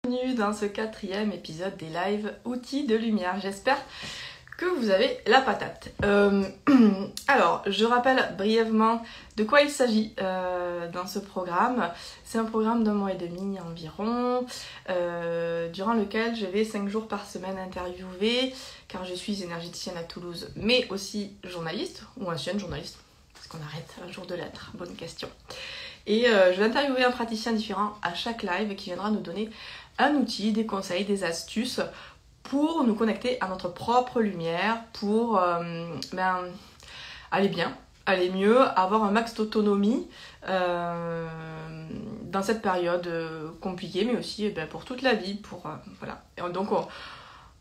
Bienvenue dans ce 4e épisode des lives outils de lumière. J'espère que vous avez la patate. Alors, je rappelle brièvement de quoi il s'agit dans ce programme. C'est un programme d'1 mois et demi environ, durant lequel je vais 5 jours par semaine interviewer, car je suis énergéticienne à Toulouse, mais aussi journaliste, ou ancienne journaliste, parce qu'on arrête un jour de l'être, bonne question. Et je vais interviewer un praticien différent à chaque live qui viendra nous donner un outil, des conseils, des astuces pour nous connecter à notre propre lumière, pour aller bien, aller mieux, avoir un max d'autonomie dans cette période compliquée, mais aussi pour toute la vie. Voilà. Et donc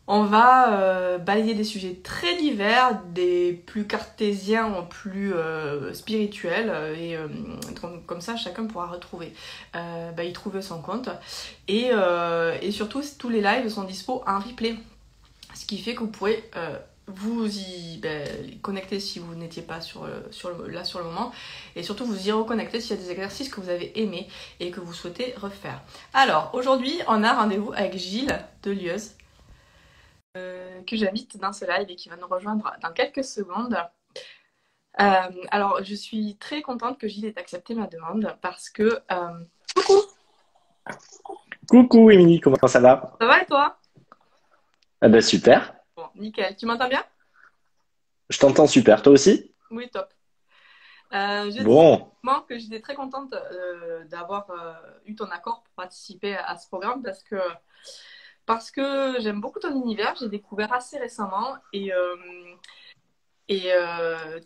on va balayer des sujets très divers, des plus cartésiens aux plus spirituels, et comme ça chacun pourra retrouver, y trouver son compte. Et surtout, tous les lives sont dispo en replay, ce qui fait que vous pourrez vous y connecter si vous n'étiez pas là sur le moment, et surtout vous y reconnecter s'il y a des exercices que vous avez aimés et que vous souhaitez refaire. Alors aujourd'hui, on a rendez-vous avec Gilles Delieuse, que j'invite dans ce live et qui va nous rejoindre dans quelques secondes. Alors, je suis très contente que Gilles ait accepté ma demande parce que... Coucou! Coucou Émilie, comment ça va? Ça va et toi? Ah bah super, Bon, nickel. Tu m'entends bien? je t'entends super, toi aussi? Oui, top. Je disais Bon, justement que j'étais très contente d'avoir eu ton accord pour participer à ce programme parce que j'aime beaucoup ton univers, j'ai découvert assez récemment et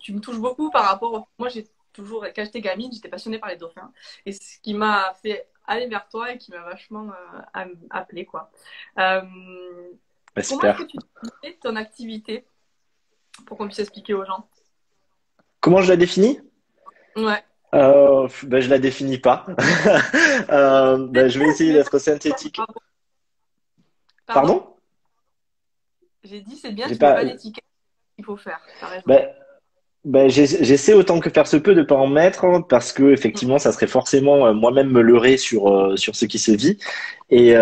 tu me touches beaucoup par rapport Moi, quand j'étais gamine, j'étais passionnée par les dauphins. Et ce qui m'a fait aller vers toi et qui m'a vachement appelée, quoi. Euh, bah Comment est-ce que super. tu définirais ton activité pour qu'on puisse expliquer aux gens? Comment je la définis? Ouais. Bah, je la définis pas. Je vais essayer C'est d'être bien, synthétique. bravo. Pardon? Pardon? J'ai dit c'est bien, J'ai tu mets pas. pas d'étiquette, il faut faire. T'as raison. Bah, j'essaie autant que faire se peut de pas en mettre parce que Mm. effectivement, ça serait forcément moi-même me leurrer sur ce qui se vit et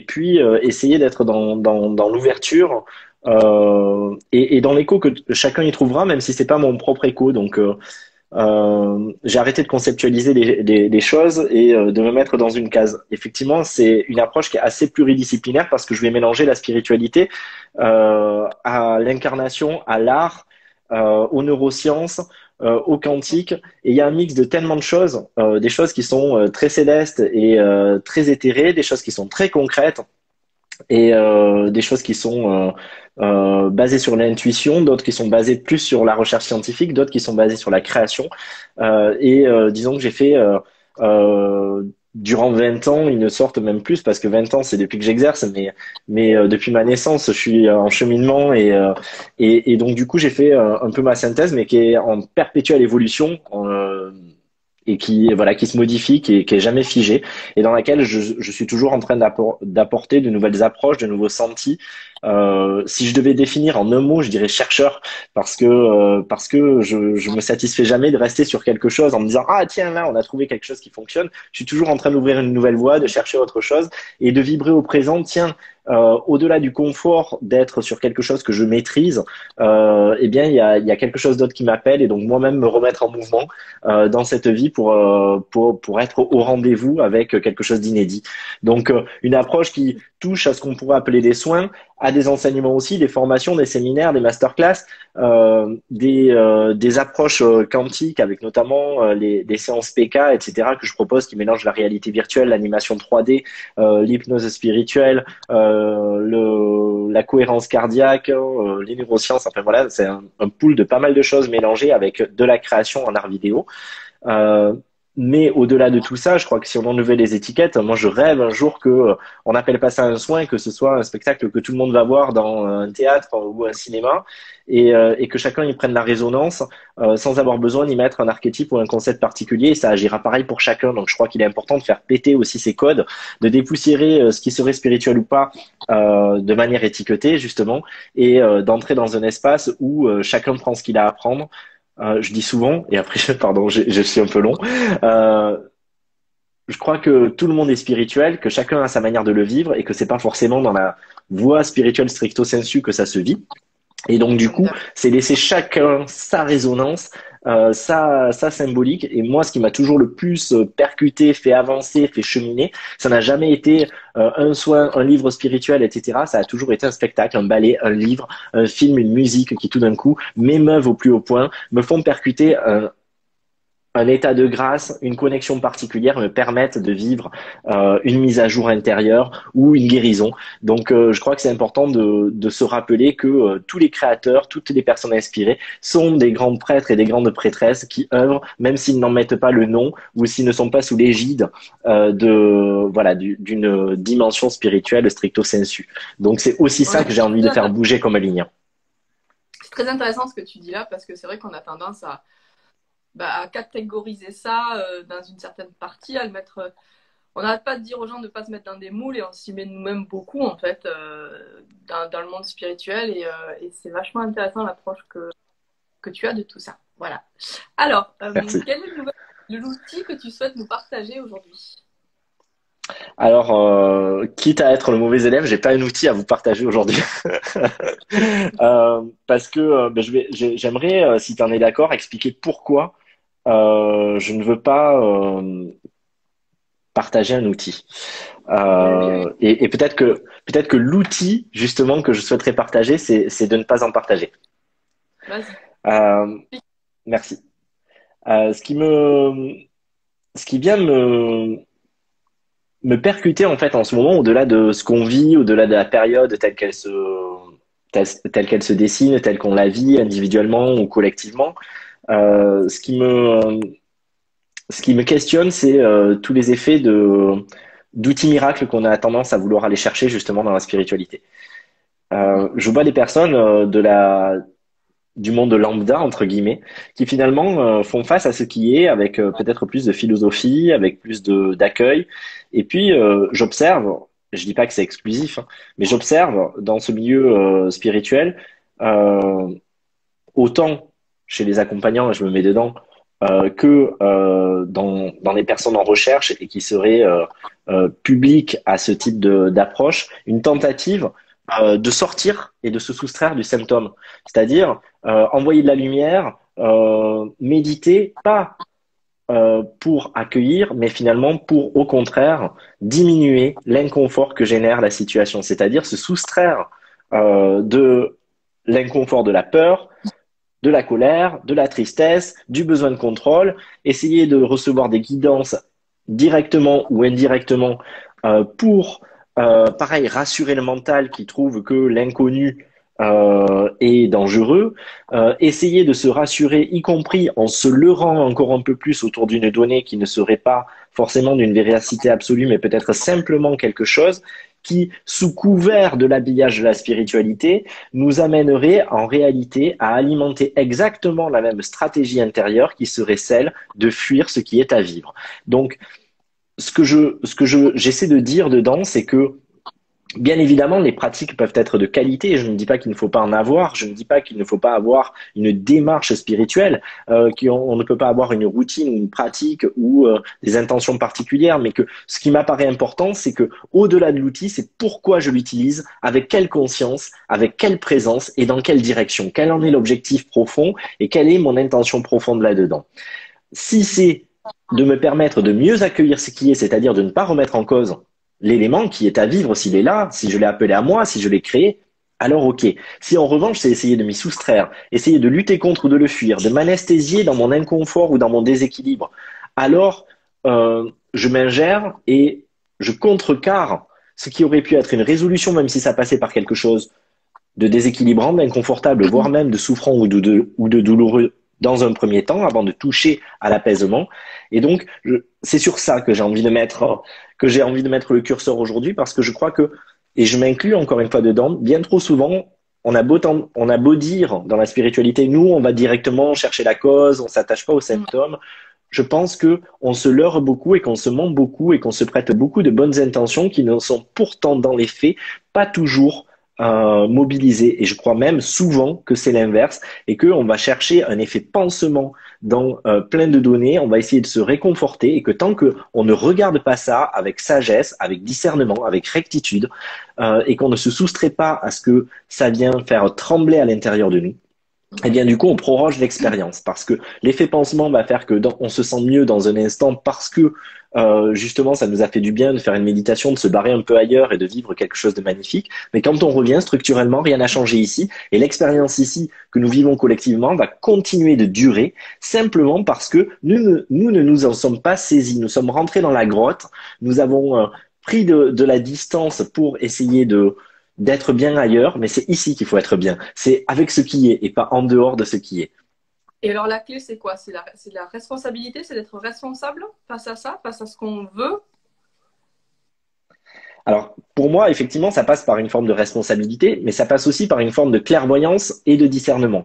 puis essayer d'être dans l'ouverture et dans l'écho que chacun y trouvera, même si c'est pas mon propre écho. Donc j'ai arrêté de conceptualiser les choses et de me mettre dans une case. Effectivement, c'est une approche qui est assez pluridisciplinaire parce que je vais mélanger la spiritualité à l'incarnation, à l'art, aux neurosciences, au quantique. Et il y a un mix de tellement de choses, des choses qui sont très célestes et très éthérées, des choses qui sont très concrètes et des choses qui sont basées sur l'intuition, d'autres qui sont basées plus sur la recherche scientifique, d'autres qui sont basées sur la création. Disons que j'ai fait euh, durant 20 ans une sorte, même plus, parce que 20 ans c'est depuis que j'exerce, mais depuis ma naissance je suis en cheminement et donc du coup j'ai fait un peu ma synthèse, mais qui est en perpétuelle évolution. Et qui se modifie, qui est jamais figée, et dans laquelle je suis toujours en train d'apporter de nouvelles approches, de nouveaux sentis. Si je devais définir en un mot, je dirais chercheur, parce que je me satisfais jamais de rester sur quelque chose en me disant ah tiens là on a trouvé quelque chose qui fonctionne. Je suis toujours en train d'ouvrir une nouvelle voie, de chercher autre chose et de vibrer au présent. Tiens, au-delà du confort d'être sur quelque chose que je maîtrise, eh bien il y a quelque chose d'autre qui m'appelle et donc moi-même me remettre en mouvement dans cette vie pour être au rendez-vous avec quelque chose d'inédit. Donc, une approche qui touche à ce qu'on pourrait appeler des soins, à des enseignements aussi, des formations, des séminaires, des masterclass, des approches quantiques avec notamment des séances PK, etc., que je propose qui mélangent la réalité virtuelle, l'animation 3D, l'hypnose spirituelle, la cohérence cardiaque, les neurosciences. Enfin voilà, c'est un pool de pas mal de choses mélangées avec de la création en art vidéo. Euh, mais au-delà de tout ça, je crois que si on enlevait les étiquettes, moi je rêve un jour que on appelle pas ça un soin, que ce soit un spectacle que tout le monde va voir dans un théâtre ou un cinéma, et que chacun y prenne la résonance sans avoir besoin d'y mettre un archétype ou un concept particulier. Et ça agira pareil pour chacun. Donc je crois qu'il est important de faire péter aussi ces codes, de dépoussiérer ce qui serait spirituel ou pas de manière étiquetée justement, et d'entrer dans un espace où chacun prend ce qu'il a à apprendre. Je dis souvent, et après, pardon, je suis un peu long. Euh, je crois que tout le monde est spirituel, que chacun a sa manière de le vivre et que c'est pas forcément dans la voie spirituelle stricto sensu que ça se vit. Et donc, du coup, c'est laisser chacun sa résonance, sa symbolique. Et moi, ce qui m'a toujours le plus percuté, fait avancer, fait cheminer, ça n'a jamais été un soin, un livre spirituel, etc. Ça a toujours été un spectacle, un ballet, un livre, un film, une musique qui, tout d'un coup, m'émeuvent au plus haut point, me font percuter un état de grâce, une connexion particulière me permettent de vivre une mise à jour intérieure ou une guérison. Donc, je crois que c'est important de se rappeler que tous les créateurs, toutes les personnes inspirées sont des grands prêtres et des grandes prêtresses qui œuvrent, même s'ils n'en mettent pas le nom ou s'ils ne sont pas sous l'égide d'une dimension spirituelle stricto sensu. Donc, c'est aussi ça Ouais, que j'ai envie de faire bouger comme ligne. c'est très intéressant ce que tu dis là, parce que c'est vrai qu'on a tendance à catégoriser ça dans une certaine partie, à le mettre. On n'arrête pas de dire aux gens de ne pas se mettre dans des moules et on s'y met nous-mêmes beaucoup en fait dans le monde spirituel et c'est vachement intéressant l'approche que tu as de tout ça. Voilà. Alors, Merci. quel est l'outil que tu souhaites nous partager aujourd'hui? Alors, quitte à être le mauvais élève, j'ai pas un outil à vous partager aujourd'hui. Parce que j'aimerais, si tu en es d'accord, expliquer pourquoi je ne veux pas partager un outil. Oui. Et peut-être que l'outil justement que je souhaiterais partager, c'est de ne pas en partager. Vas-y. Euh, merci. Ce qui vient me percuter en fait en ce moment, au-delà de ce qu'on vit, au-delà de la période telle qu'elle se dessine, telle qu'on la vit individuellement ou collectivement, euh, ce qui me ce qui me questionne, c'est tous les effets d'outils miracles qu'on a tendance à vouloir aller chercher justement dans la spiritualité. Je vois des personnes du monde lambda, entre guillemets, qui finalement font face à ce qui est avec peut-être plus de philosophie, avec plus d'accueil. Et puis, j'observe, je dis pas que c'est exclusif, hein, mais j'observe dans ce milieu spirituel, euh, autant chez les accompagnants, et je me mets dedans, que dans les personnes en recherche et qui seraient publiques à ce type d'approche, une tentative de sortir et de se soustraire du symptôme. C'est-à-dire envoyer de la lumière, méditer, pas pour accueillir, mais finalement pour, au contraire, diminuer l'inconfort que génère la situation. C'est-à-dire se soustraire de l'inconfort de la peur, de la colère, de la tristesse, du besoin de contrôle, essayer de recevoir des guidances directement ou indirectement pour, pareil, rassurer le mental qui trouve que l'inconnu est dangereux, essayer de se rassurer, y compris en se leurrant encore un peu plus autour d'une donnée qui ne serait pas forcément d'une véracité absolue, mais peut-être simplement quelque chose qui, sous couvert de l'habillage de la spiritualité, nous amènerait en réalité à alimenter exactement la même stratégie intérieure qui serait celle de fuir ce qui est à vivre. Donc, j'essaie de dire dedans, c'est que bien évidemment, les pratiques peuvent être de qualité. Je ne dis pas qu'il ne faut pas en avoir. Je ne dis pas qu'il ne faut pas avoir une démarche spirituelle, on ne peut pas avoir une routine ou une pratique ou des intentions particulières. Mais que ce qui m'apparaît important, c'est que au-delà de l'outil, c'est pourquoi je l'utilise, avec quelle conscience, avec quelle présence et dans quelle direction. Quel en est l'objectif profond et quelle est mon intention profonde là-dedans. Si c'est de me permettre de mieux accueillir ce qui est, c'est-à-dire de ne pas remettre en cause l'élément qui est à vivre, s'il est là, si je l'ai appelé à moi, si je l'ai créé, alors ok. Si en revanche c'est essayer de m'y soustraire, essayer de lutter contre ou de le fuir, de m'anesthésier dans mon inconfort ou dans mon déséquilibre, alors je m'ingère et je contrecarre ce qui aurait pu être une résolution, même si ça passait par quelque chose de déséquilibrant, d'inconfortable, voire même de souffrant ou de douloureux dans un premier temps, avant de toucher à l'apaisement. Et donc, c'est sur ça que j'ai envie de mettre le curseur aujourd'hui, parce que je crois que, et je m'inclus encore une fois dedans, bien trop souvent, on a beau dire dans la spiritualité, nous, on va directement chercher la cause, on s'attache pas aux symptômes. Je pense que on se leurre beaucoup et qu'on se ment beaucoup et qu'on se prête beaucoup de bonnes intentions qui ne sont pourtant dans les faits pas toujours mobiliser. Et je crois même souvent que c'est l'inverse et qu'on va chercher un effet pansement dans plein de données. On va essayer de se réconforter et que tant que on ne regarde pas ça avec sagesse, avec discernement, avec rectitude, et qu'on ne se soustrait pas à ce que ça vient faire trembler à l'intérieur de nous, eh bien, du coup, on proroge l'expérience parce que l'effet pansement va faire que on se sent mieux dans un instant parce que justement, ça nous a fait du bien de faire une méditation, de se barrer un peu ailleurs et de vivre quelque chose de magnifique. Mais quand on revient structurellement, rien n'a changé ici et l'expérience ici que nous vivons collectivement va continuer de durer simplement parce que nous ne nous en sommes pas saisis. Nous sommes rentrés dans la grotte, nous avons pris de la distance pour essayer d'être bien ailleurs, mais c'est ici qu'il faut être bien. C'est avec ce qui est et pas en dehors de ce qui est. Et alors la clé, c'est quoi? C'est la responsabilité, c'est d'être responsable face à ça, face à ce qu'on veut. Alors, pour moi, effectivement, ça passe par une forme de responsabilité, mais ça passe aussi par une forme de clairvoyance et de discernement.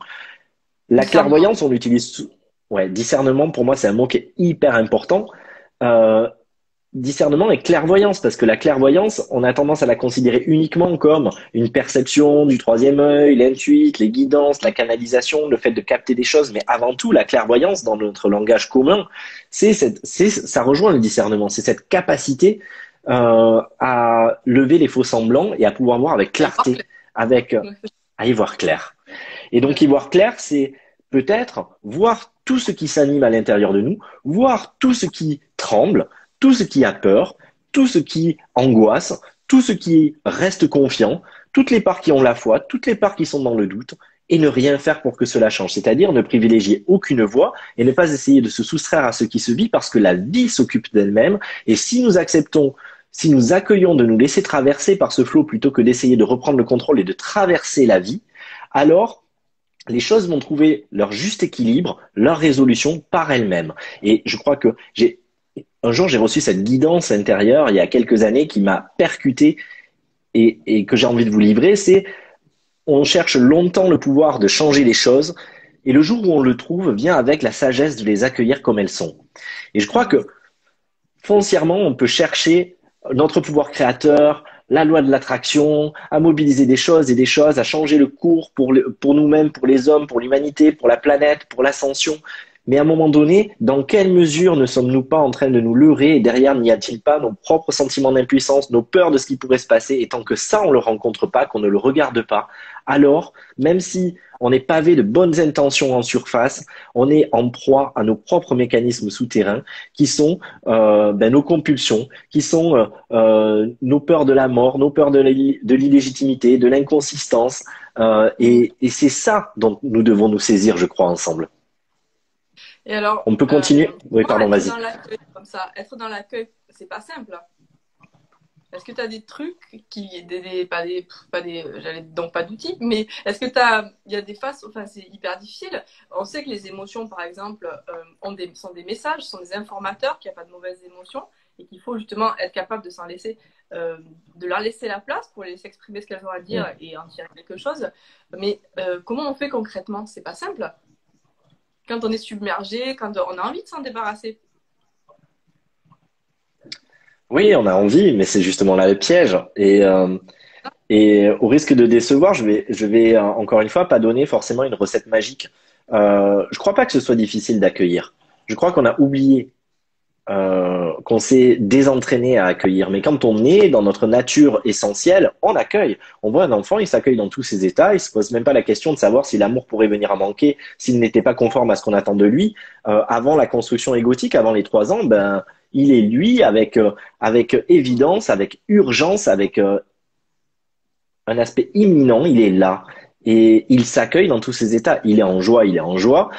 La Discernement. clairvoyance, on l'utilise ouais, discernement, pour moi, c'est un mot qui est hyper important. Euh, Discernement et clairvoyance, parce que la clairvoyance, on a tendance à la considérer uniquement comme une perception du troisième œil, l'intuit, les guidances, la canalisation, le fait de capter des choses. Mais avant tout, la clairvoyance, dans notre langage commun, ça rejoint le discernement. C'est cette capacité à lever les faux semblants et à pouvoir voir avec À y voir clarté, clair. avec à y voir clair. Et donc y voir clair, c'est peut-être voir tout ce qui s'anime à l'intérieur de nous, voir tout ce qui tremble, tout ce qui a peur, tout ce qui angoisse, tout ce qui reste confiant, toutes les parts qui ont la foi, toutes les parts qui sont dans le doute, et ne rien faire pour que cela change. C'est-à-dire ne privilégier aucune voie et ne pas essayer de se soustraire à ce qui se vit parce que la vie s'occupe d'elle-même. Et si nous acceptons, si nous accueillons de nous laisser traverser par ce flot plutôt que d'essayer de reprendre le contrôle et de traverser la vie, alors les choses vont trouver leur juste équilibre, leur résolution par elles-mêmes. Et je crois que un jour, j'ai reçu cette guidance intérieure il y a quelques années qui m'a percuté et que j'ai envie de vous livrer. C'est, on cherche longtemps le pouvoir de changer les choses et le jour où on le trouve vient avec la sagesse de les accueillir comme elles sont. Et je crois que foncièrement, on peut chercher notre pouvoir créateur, la loi de l'attraction, à mobiliser des choses et des choses, à changer le cours pour nous-mêmes, pour les hommes, pour l'humanité, pour la planète, pour l'ascension. Mais à un moment donné, dans quelle mesure ne sommes-nous pas en train de nous leurrer et derrière n'y a-t-il pas nos propres sentiments d'impuissance, nos peurs de ce qui pourrait se passer et tant que ça on ne le rencontre pas, qu'on ne le regarde pas, alors même si on est pavé de bonnes intentions en surface, on est en proie à nos propres mécanismes souterrains qui sont nos compulsions, qui sont nos peurs de la mort, nos peurs de l'illégitimité, de l'inconsistance et c'est ça dont nous devons nous saisir, je crois, ensemble. Et alors, On peut continuer? Oui, comment pardon, être vas-y. dans l'accueil comme ça? Être dans l'accueil, c'est pas simple. Est-ce que tu as des trucs j'allais donc pas d'outils, mais est-ce que il y a des phases, enfin c'est hyper difficile. On sait que les émotions, par exemple, sont des messages, sont des informateurs, qu'il n'y a pas de mauvaises émotions et qu'il faut justement être capable de s'en laisser, de leur laisser la place pour les laisser exprimer ce qu'elles ont à dire et en tirer quelque chose. Mais comment on fait concrètement? C'est pas simple. Quand on est submergé, quand on a envie de s'en débarrasser. Oui, on a envie, mais c'est justement là le piège. Et au risque de décevoir, je vais encore une fois pas donner forcément une recette magique. Je crois pas que ce soit difficile d'accueillir. Je crois qu'on a oublié qu'on s'est désentraîné à accueillir. Mais quand on est dans notre nature essentielle, on accueille. On voit un enfant, il s'accueille dans tous ses états, il se pose même pas la question de savoir si l'amour pourrait venir à manquer, s'il n'était pas conforme à ce qu'on attend de lui. Avant la construction égotique, avant les 3 ans, ben il est lui avec évidence, avec urgence, avec un aspect imminent, il est là. Et il s'accueille dans tous ses états. Il est en joie, il est en joie.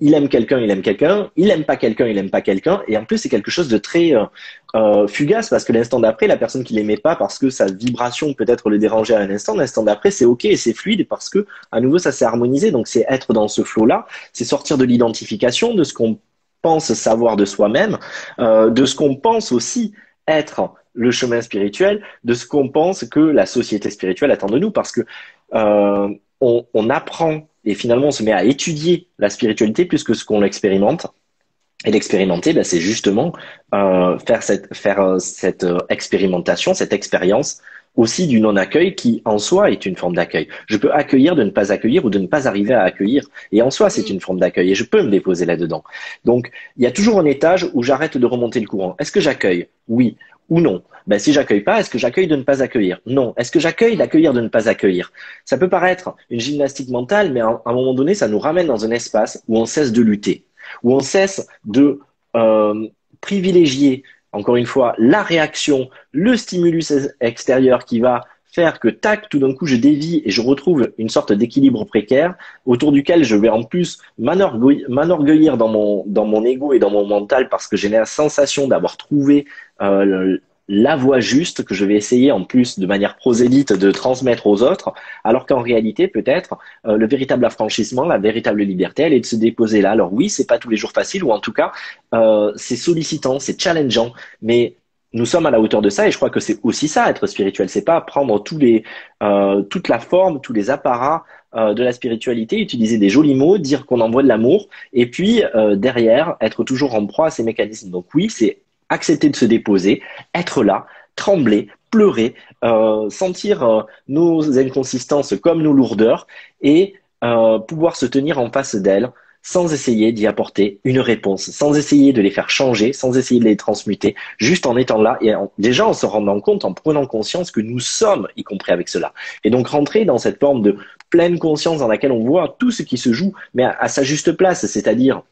Il aime quelqu'un, il aime quelqu'un. Il aime pas quelqu'un, il aime pas quelqu'un. Et en plus, c'est quelque chose de très fugace parce que l'instant d'après, la personne qui l'aimait pas parce que sa vibration peut-être le dérangeait à un instant, l'instant d'après, c'est ok et c'est fluide parce que à nouveau, ça s'est harmonisé. Donc, c'est être dans ce flow-là, c'est sortir de l'identification, de ce qu'on pense savoir de soi-même, de ce qu'on pense aussi être le chemin spirituel, de ce qu'on pense que la société spirituelle attend de nous, parce que on apprend et finalement on se met à étudier la spiritualité plus que ce qu'on l'expérimente. Et l'expérimenter, ben, c'est justement faire cette expérimentation, cette expérience aussi du non-accueil qui, en soi, est une forme d'accueil. Je peux accueillir de ne pas accueillir ou de ne pas arriver à accueillir. Et en soi, c'est Mm. une forme d'accueil et je peux me déposer là-dedans. Donc, il y a toujours un étage où j'arrête de remonter le courant. Est-ce que j'accueille? Oui ou non? Ben, si j'accueille pas, est-ce que j'accueille de ne pas accueillir? Non. Est-ce que j'accueille d'accueillir de ne pas accueillir? Ça peut paraître une gymnastique mentale, mais à un moment donné, ça nous ramène dans un espace où on cesse de lutter, où on cesse de privilégier, encore une fois, la réaction, le stimulus extérieur qui va faire que tac, tout d'un coup, je dévie et je retrouve une sorte d'équilibre précaire autour duquel je vais en plus m'enorgueillir dans mon ego et dans mon mental parce que j'ai la sensation d'avoir trouvé la voie juste que je vais essayer en plus de manière prosélyte de transmettre aux autres, alors qu'en réalité, peut-être, le véritable affranchissement, la véritable liberté, elle est de se déposer là. Alors oui, c'est pas tous les jours facile, ou en tout cas, c'est sollicitant, c'est challengeant, mais nous sommes à la hauteur de ça et je crois que c'est aussi ça être spirituel. C'est pas prendre toute la forme, tous les apparats de la spiritualité, utiliser des jolis mots, dire qu'on envoie de l'amour et puis derrière être toujours en proie à ces mécanismes. Donc oui, c'est accepter de se déposer, être là, trembler, pleurer, sentir nos inconsistances comme nos lourdeurs et pouvoir se tenir en face d'elles sans essayer d'y apporter une réponse, sans essayer de les faire changer, sans essayer de les transmuter, juste en étant là et déjà en se rendant compte, en prenant conscience que nous sommes, y compris avec cela. Et donc rentrer dans cette forme de pleine conscience dans laquelle on voit tout ce qui se joue, mais à sa juste place, c'est-à-dire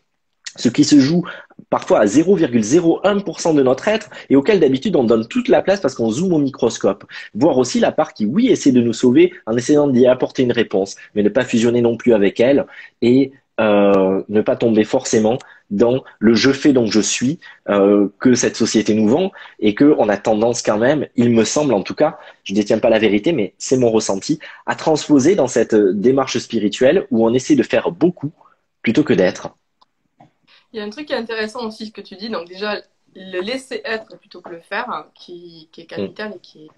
ce qui se joue parfois à 0,01% de notre être et auquel d'habitude on donne toute la place parce qu'on zoome au microscope. Voir aussi la part qui, oui, essaie de nous sauver en essayant d'y apporter une réponse, mais ne pas fusionner non plus avec elle et ne pas tomber forcément dans le je fais donc je suis que cette société nous vend et que on a tendance quand même, il me semble en tout cas, je détiens pas la vérité, mais c'est mon ressenti, à transposer dans cette démarche spirituelle où on essaie de faire beaucoup plutôt que d'être. Il y a un truc qui est intéressant aussi, ce que tu dis. Donc déjà, le laisser être plutôt que le faire, hein, qui est capital et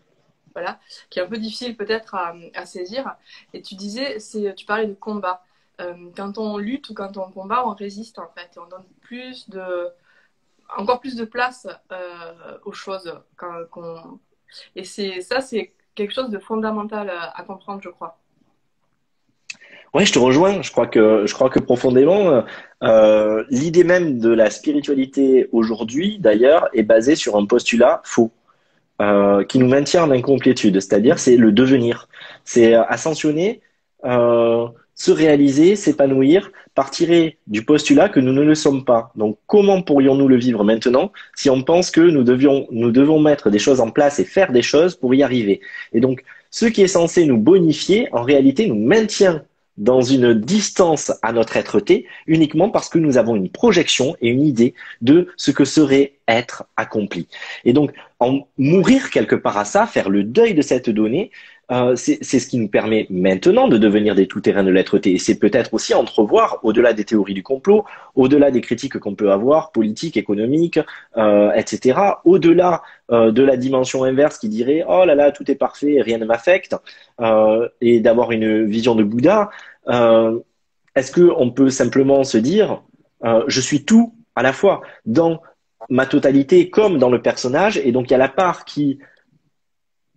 voilà, qui est un peu difficile peut-être à saisir. Et tu disais, tu parlais de combat. Quand on lutte ou quand on combat, on résiste en fait. Et on donne encore plus de place aux choses. Et c'est quelque chose de fondamental à comprendre, je crois. Ouais, je te rejoins. Je crois que profondément, l'idée même de la spiritualité aujourd'hui, d'ailleurs, est basée sur un postulat faux, qui nous maintient en incomplétude. C'est-à-dire, c'est le devenir. C'est ascensionner, se réaliser, s'épanouir, partirait du postulat que nous ne le sommes pas. Donc, comment pourrions-nous le vivre maintenant si on pense que nous devons mettre des choses en place et faire des choses pour y arriver? Et donc, ce qui est censé nous bonifier, en réalité, nous maintient dans une distance à notre être-té uniquement parce que nous avons une projection et une idée de ce que serait être accompli. Et donc, en mourir quelque part à ça, faire le deuil de cette donnée, c'est ce qui nous permet maintenant de devenir des tout-terrains de l'être-té. Et c'est peut-être aussi entrevoir, au-delà des théories du complot, au-delà des critiques qu'on peut avoir, politiques, économiques, etc., au-delà de la dimension inverse qui dirait « Oh là là, tout est parfait, rien ne m'affecte et d'avoir une vision de Bouddha, est-ce qu'on peut simplement se dire je suis tout à la fois dans ma totalité comme dans le personnage, et donc il y a la part qui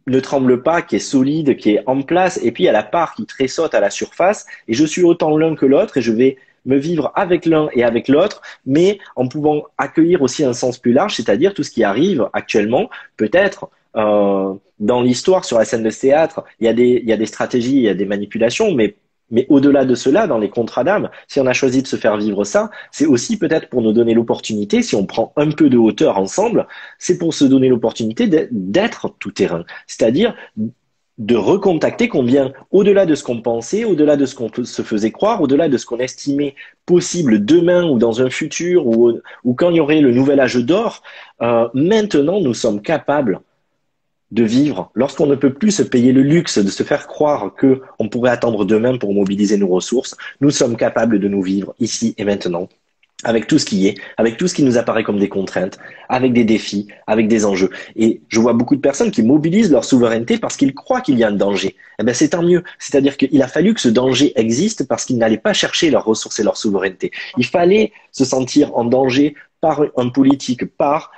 ne tremble pas, qui est solide, qui est en place, et puis il y a la part qui tressaute à la surface, et je suis autant l'un que l'autre, et je vais me vivre avec l'un et avec l'autre, mais en pouvant accueillir aussi un sens plus large, c'est-à-dire tout ce qui arrive actuellement, peut-être dans l'histoire sur la scène de théâtre, il y a des stratégies, il y a des manipulations, mais au-delà de cela, dans les contrats d'âme, si on a choisi de se faire vivre ça, c'est aussi peut-être pour nous donner l'opportunité, si on prend un peu de hauteur ensemble, c'est pour se donner l'opportunité d'être tout terrain. C'est-à-dire de recontacter combien, au-delà de ce qu'on pensait, au-delà de ce qu'on se faisait croire, au-delà de ce qu'on estimait possible demain ou dans un futur ou quand il y aurait le nouvel âge d'or, maintenant nous sommes capables de vivre, lorsqu'on ne peut plus se payer le luxe de se faire croire que on pourrait attendre demain pour mobiliser nos ressources, nous sommes capables de nous vivre ici et maintenant, avec tout ce qui est, avec tout ce qui nous apparaît comme des contraintes, avec des défis, avec des enjeux. Et je vois beaucoup de personnes qui mobilisent leur souveraineté parce qu'ils croient qu'il y a un danger. Eh bien, c'est tant mieux. C'est-à-dire qu'il a fallu que ce danger existe parce qu'ils n'allaient pas chercher leurs ressources et leur souveraineté. Il fallait se sentir en danger par un politique, par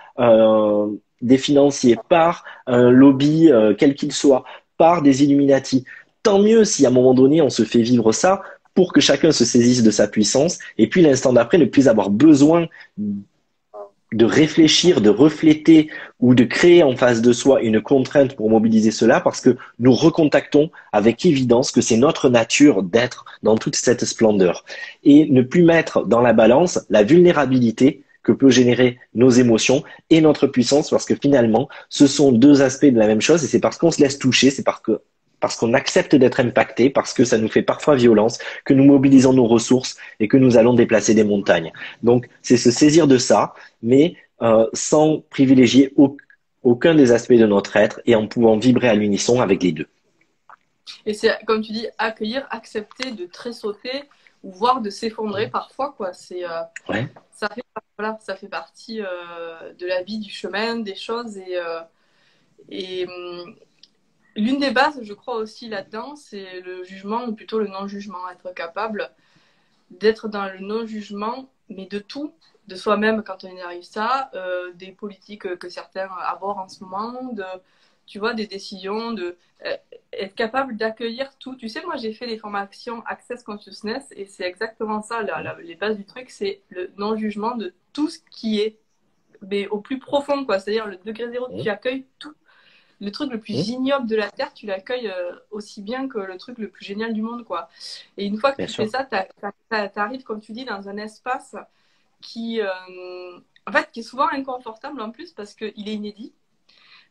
des financiers, par un lobby, quel qu'il soit, par des Illuminati. Tant mieux si à un moment donné, on se fait vivre ça pour que chacun se saisisse de sa puissance et puis l'instant d'après ne plus avoir besoin de réfléchir, de refléter ou de créer en face de soi une contrainte pour mobiliser cela parce que nous recontactons avec évidence que c'est notre nature d'être dans toute cette splendeur et ne plus mettre dans la balance la vulnérabilité que peut générer nos émotions et notre puissance parce que finalement, ce sont deux aspects de la même chose et c'est parce qu'on se laisse toucher, c'est parce qu'on accepte d'être impacté, parce que ça nous fait parfois violence, que nous mobilisons nos ressources et que nous allons déplacer des montagnes. Donc, c'est se saisir de ça, mais sans privilégier aucun des aspects de notre être et en pouvant vibrer à l'unisson avec les deux. Et c'est, comme tu dis, accueillir, accepter de tressauter ou voire de s'effondrer parfois, quoi. Ouais. Voilà, ça fait partie de la vie, du chemin, des choses. Et l'une des bases, je crois aussi là-dedans, c'est le jugement, ou plutôt le non-jugement. Être capable d'être dans le non-jugement, mais de tout, de soi-même quand on y arrive ça, des politiques que certains abordent en ce moment, tu vois, des décisions, être capable d'accueillir tout. Tu sais, moi j'ai fait les formations Access Consciousness et c'est exactement ça, les bases du truc, c'est le non-jugement de tout ce qui est, mais au plus profond, quoi. C'est-à-dire le degré zéro, tu accueilles tout. Le truc le plus ignoble de la Terre, tu l'accueilles aussi bien que le truc le plus génial du monde, quoi. Et une fois que tu fais ça, t'arrives, comme tu dis, dans un espace qui, en fait, qui est souvent inconfortable en plus parce qu'il est inédit.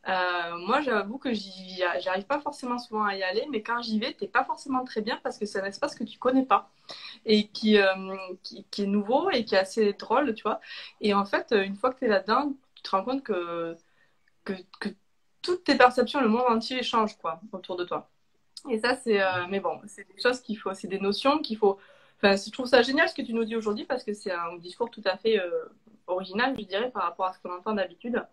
Moi, j'avoue que j'arrive pas forcément souvent à y aller, mais quand j'y vais, t'es pas forcément très bien parce que c'est un espace que tu connais pas et qui est nouveau et qui est assez drôle, tu vois. Et en fait, une fois que t'es là-dedans, tu te rends compte que toutes tes perceptions, le monde entier change, quoi, autour de toi. Et ça, mais bon, c'est des choses qu'il faut, c'est des notions qu'il faut. Enfin, je trouve ça génial ce que tu nous dis aujourd'hui parce que c'est un discours tout à fait original, je dirais, par rapport à ce qu'on entend d'habitude.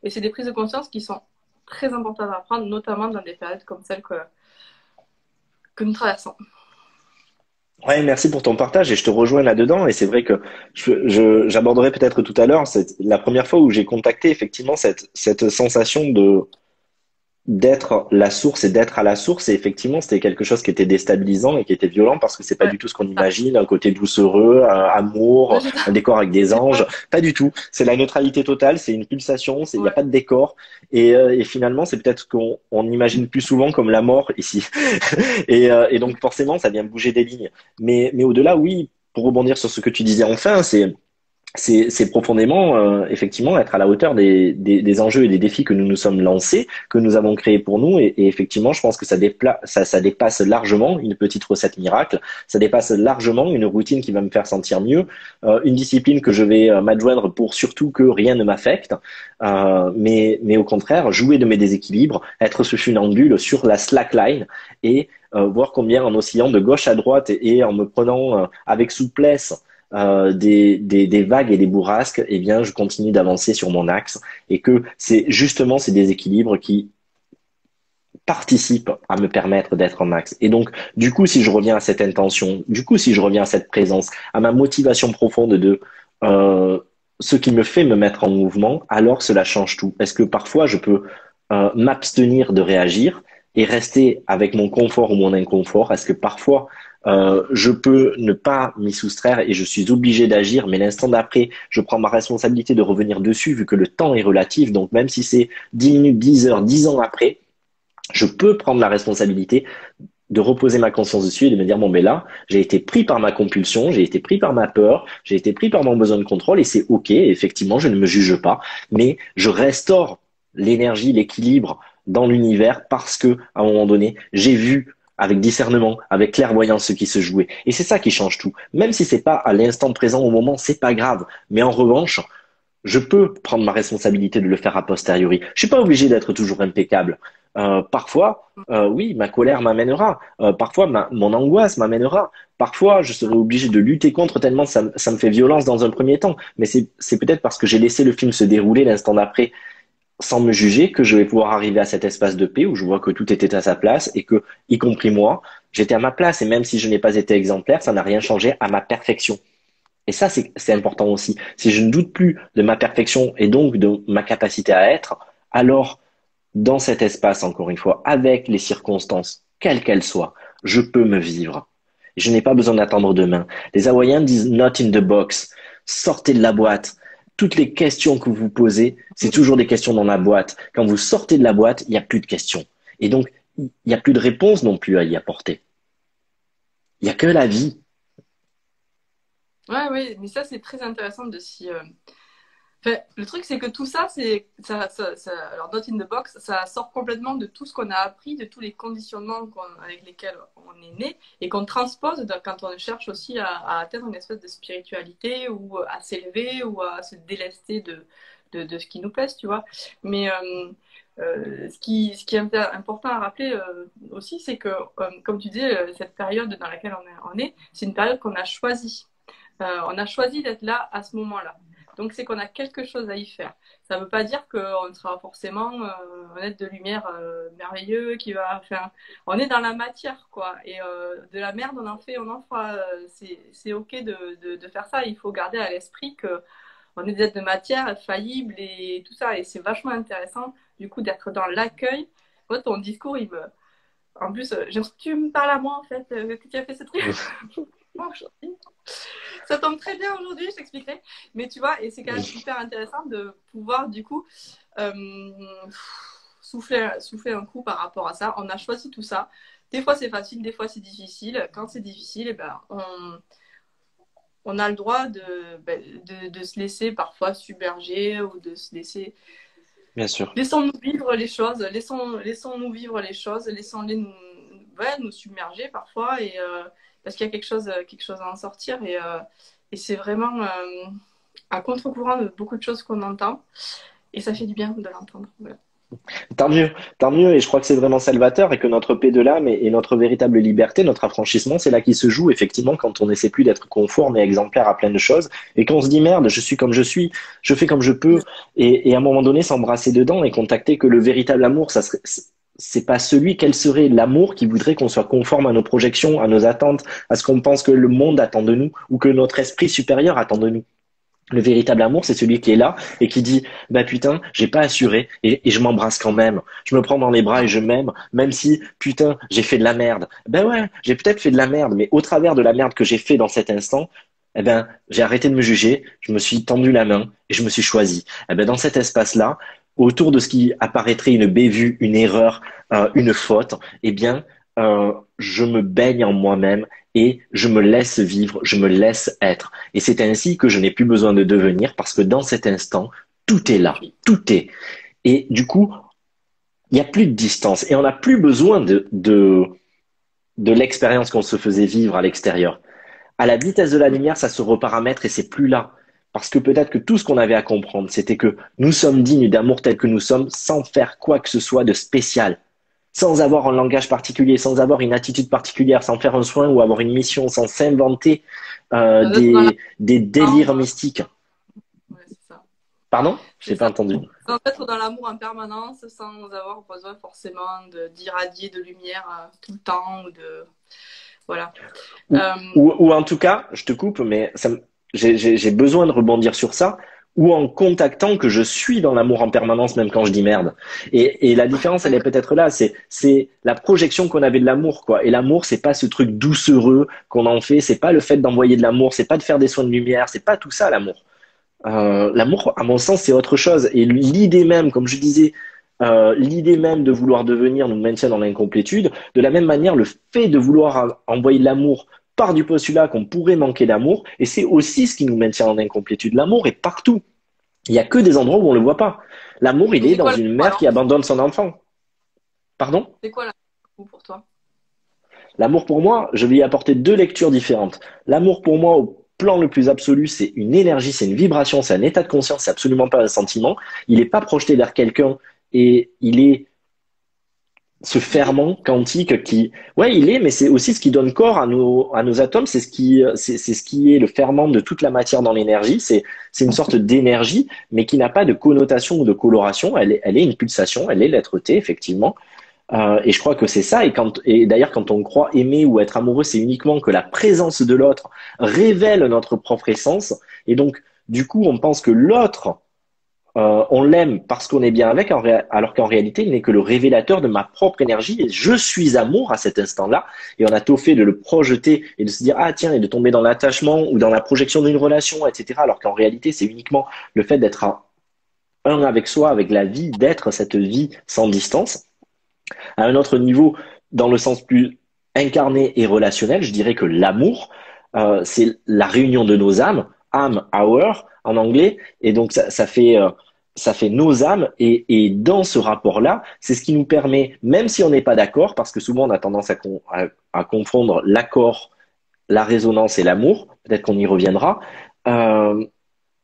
Et c'est des prises de conscience qui sont très importantes à prendre, notamment dans des périodes comme celle que nous traversons. Ouais, merci pour ton partage et je te rejoins là-dedans. Et c'est vrai que j'aborderai peut-être tout à l'heure, c'est la première fois où j'ai contacté effectivement cette sensation d'être la source et d'être à la source. Et effectivement, c'était quelque chose qui était déstabilisant et qui était violent parce que c'est pas Ouais. du tout ce qu'on imagine, un côté doucereux, un amour, un décor avec des anges. Pas du tout. C'est la neutralité totale, c'est une pulsation, il n'y a pas de décor. Et finalement, c'est peut-être qu'on imagine plus souvent comme la mort ici. Et donc, forcément, ça vient bouger des lignes. Mais au-delà, oui, pour rebondir sur ce que tu disais enfin, c'est profondément, effectivement, être à la hauteur des enjeux et des défis que nous nous sommes lancés, que nous avons créés pour nous. Et effectivement, je pense que ça dépasse largement une petite recette miracle. Ça dépasse largement une routine qui va me faire sentir mieux, une discipline que je vais m'adjoindre pour surtout que rien ne m'affecte. Mais au contraire, jouer de mes déséquilibres, être ce funambule sur la slackline et voir combien en oscillant de gauche à droite et en me prenant avec souplesse des vagues et des bourrasques, eh bien, je continue d'avancer sur mon axe et que c'est justement ces déséquilibres qui participent à me permettre d'être en axe. Et donc, du coup, si je reviens à cette intention, du coup, si je reviens à cette présence, à ma motivation profonde de ce qui me fait me mettre en mouvement, alors cela change tout. Est-ce que parfois je peux m'abstenir de réagir et rester avec mon confort ou mon inconfort? Est-ce que parfois je peux ne pas m'y soustraire et je suis obligé d'agir, mais l'instant d'après, je prends ma responsabilité de revenir dessus vu que le temps est relatif. Donc même si c'est 10 minutes, 10 heures, 10 ans après, je peux prendre la responsabilité de reposer ma conscience dessus et de me dire, bon, ben là, j'ai été pris par ma compulsion, j'ai été pris par ma peur, j'ai été pris par mon besoin de contrôle et c'est OK. Effectivement, je ne me juge pas, mais je restaure l'énergie, l'équilibre dans l'univers parce que, à un moment donné, j'ai vu avec discernement, avec clairvoyance ce qui se jouait. Et c'est ça qui change tout. Même si c'est pas à l'instant présent au moment, c'est pas grave. Mais en revanche, je peux prendre ma responsabilité de le faire a posteriori. Je suis pas obligé d'être toujours impeccable. Parfois, oui, ma colère m'amènera. Parfois, mon angoisse m'amènera. Parfois, je serai obligé de lutter contre tellement ça me fait violence dans un premier temps. Mais c'est peut-être parce que j'ai laissé le film se dérouler l'instant d'après sans me juger que je vais pouvoir arriver à cet espace de paix où je vois que tout était à sa place et que, y compris moi, j'étais à ma place. Et même si je n'ai pas été exemplaire, ça n'a rien changé à ma perfection. Et ça, c'est important aussi. Si je ne doute plus de ma perfection et donc de ma capacité à être, alors, dans cet espace, encore une fois, avec les circonstances, quelles qu'elles soient, je peux me vivre. Je n'ai pas besoin d'attendre demain. Les Hawaïens disent not in the box. Sortez de la boîte. Toutes les questions que vous posez, c'est toujours des questions dans la boîte. Quand vous sortez de la boîte, il n'y a plus de questions. Et donc, il n'y a plus de réponse non plus à y apporter. Il n'y a que la vie. Ouais, ouais, mais ça, c'est très intéressant de s'y. Enfin, le truc, c'est que tout ça, alors Not in the Box, ça sort complètement de tout ce qu'on a appris, de tous les conditionnements avec lesquels on est né et qu'on transpose quand on cherche aussi à atteindre une espèce de spiritualité ou à s'élever ou à se délester de ce qui nous plaise, tu vois. Mais ce qui est important à rappeler aussi, c'est que, comme tu dis, cette période dans laquelle on est, c'est une période qu'on a choisie. On a choisi d'être là à ce moment-là. Donc, c'est qu'on a quelque chose à y faire. Ça ne veut pas dire qu'on sera forcément un être de lumière merveilleux qui va faire. On est dans la matière, quoi. Et de la merde, on en fera. C'est OK de faire ça. Il faut garder à l'esprit que on est des êtres de matière, faillibles et tout ça. Et c'est vachement intéressant, du coup, d'être dans l'accueil. Moi, ton discours, il me. En plus, j'aimerais que tu me parles à moi, en fait, que tu as fait ce truc. Ça tombe très bien aujourd'hui, je t'expliquerai. Mais tu vois, et c'est quand même hyper intéressant de pouvoir, du coup, euh, souffler un coup par rapport à ça. On a choisi tout ça. Des fois, c'est facile, des fois, c'est difficile. Quand c'est difficile, eh ben, on a le droit de se laisser parfois submerger ou de se laisser. Bien sûr. Laissons-nous vivre les choses, laissons-nous vivre les choses, laissons-les nous submerger parfois, et, parce qu'il y a quelque chose à en sortir, et c'est vraiment à contre-courant de beaucoup de choses qu'on entend, et ça fait du bien de l'entendre. Voilà. Tant mieux, et je crois que c'est vraiment salvateur et que notre paix de l'âme et notre véritable liberté, notre affranchissement, c'est là qui se joue effectivement quand on n'essaie plus d'être conforme et exemplaire à plein de choses et qu'on se dit merde, je suis comme je suis, je fais comme je peux et à un moment donné s'embrasser dedans et contacter que le véritable amour, c'est pas celui, quel serait l'amour qui voudrait qu'on soit conforme à nos projections, à nos attentes, à ce qu'on pense que le monde attend de nous ou que notre esprit supérieur attend de nous. Le véritable amour, c'est celui qui est là et qui dit, bah putain, j'ai pas assuré et je m'embrasse quand même. Je me prends dans les bras et je m'aime, même si, putain, j'ai fait de la merde. Ben ouais, j'ai peut-être fait de la merde, mais au travers de la merde que j'ai fait dans cet instant, eh ben, j'ai arrêté de me juger, je me suis tendu la main et je me suis choisi. Eh ben, dans cet espace-là, autour de ce qui apparaîtrait une bévue, une erreur, une faute, eh bien, je me baigne en moi-même et je me laisse vivre, je me laisse être. Et c'est ainsi que je n'ai plus besoin de devenir parce que dans cet instant, tout est là, tout est. Et du coup, il n'y a plus de distance et on n'a plus besoin de l'expérience qu'on se faisait vivre à l'extérieur. À la vitesse de la lumière, ça se reparamètre et c'est plus là. Parce que peut-être que tout ce qu'on avait à comprendre, c'était que nous sommes dignes d'amour tel que nous sommes sans faire quoi que ce soit de spécial, sans avoir un langage particulier, sans avoir une attitude particulière, sans faire un soin ou avoir une mission, sans s'inventer des délires mystiques. Ouais, c'est ça. Pardon? Je n'ai C'est pas ça. entendu. Sans être dans l'amour en permanence, sans avoir besoin forcément d'irradier de lumière tout le temps, ou de... Voilà. Ou en tout cas, je te coupe, mais j'ai besoin de rebondir sur ça, ou en contactant que je suis dans l'amour en permanence, même quand je dis merde. Et la différence, elle est peut-être là, c'est la projection qu'on avait de l'amour, quoi. Et l'amour, c'est pas ce truc doucereux qu'on en fait, c'est pas le fait d'envoyer de l'amour, c'est pas de faire des soins de lumière, c'est pas tout ça, l'amour. L'amour, à mon sens, c'est autre chose. Et l'idée même, comme je disais, l'idée même de vouloir devenir nous maintient dans l'incomplétude. De la même manière, le fait de vouloir envoyer de l'amour part du postulat qu'on pourrait manquer d'amour, et c'est aussi ce qui nous maintient en incomplétude. L'amour est partout. Il n'y a que des endroits où on ne le voit pas. L'amour, il est dans une mère qui abandonne son enfant. Pardon? C'est quoi l'amour pour toi? L'amour pour moi, je vais y apporter deux lectures différentes. L'amour pour moi, au plan le plus absolu, c'est une énergie, c'est une vibration, c'est un état de conscience, c'est absolument pas un sentiment. Il n'est pas projeté vers quelqu'un et il est ce ferment quantique qui, ouais, il est, mais c'est aussi ce qui donne corps à nos atomes, c'est ce qui est le ferment de toute la matière dans l'énergie, c'est une sorte d'énergie, mais qui n'a pas de connotation ou de coloration, elle est une pulsation, elle est l'être-té, effectivement. Et je crois que c'est ça. Et d'ailleurs, quand on croit aimer ou être amoureux, c'est uniquement que la présence de l'autre révèle notre propre essence. Et donc, du coup, on pense que l'autre, on l'aime parce qu'on est bien avec, alors qu'en réalité, il n'est que le révélateur de ma propre énergie. Et je suis amour à cet instant-là. Et on a tôt fait de le projeter et de se dire, ah tiens, et de tomber dans l'attachement ou dans la projection d'une relation, etc. Alors qu'en réalité, c'est uniquement le fait d'être un avec soi, avec la vie, d'être cette vie sans distance. À un autre niveau, dans le sens plus incarné et relationnel, je dirais que l'amour, c'est la réunion de nos âmes, âme, hour en anglais, et donc ça fait nos âmes, et dans ce rapport-là, c'est ce qui nous permet, même si on n'est pas d'accord, parce que souvent on a tendance à confondre l'accord, la résonance et l'amour, peut-être qu'on y reviendra, euh,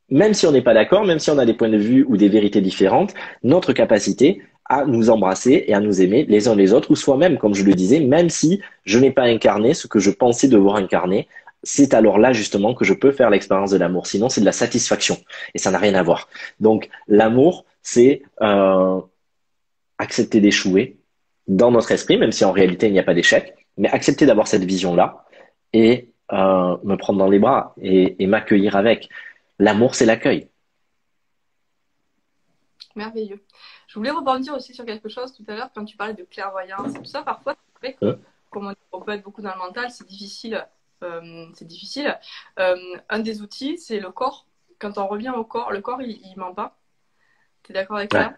même si on n'est pas d'accord, même si on a des points de vue ou des vérités différentes, notre capacité à nous embrasser et à nous aimer les uns les autres, ou soi-même, comme je le disais, même si je n'ai pas incarné ce que je pensais devoir incarner, c'est alors là justement que je peux faire l'expérience de l'amour. Sinon, c'est de la satisfaction et ça n'a rien à voir. Donc, l'amour, c'est accepter d'échouer dans notre esprit, même si en réalité il n'y a pas d'échec, mais accepter d'avoir cette vision-là et me prendre dans les bras et m'accueillir avec. L'amour, c'est l'accueil. Merveilleux. Je voulais rebondir aussi sur quelque chose tout à l'heure quand tu parlais de clairvoyance et tout ça. Parfois, c'est vrai que, Hein. comme on peut être beaucoup dans le mental, c'est difficile. C'est difficile. Un des outils, c'est le corps. Quand on revient au corps, le corps, il ment pas. Tu es d'accord avec Ouais, ça?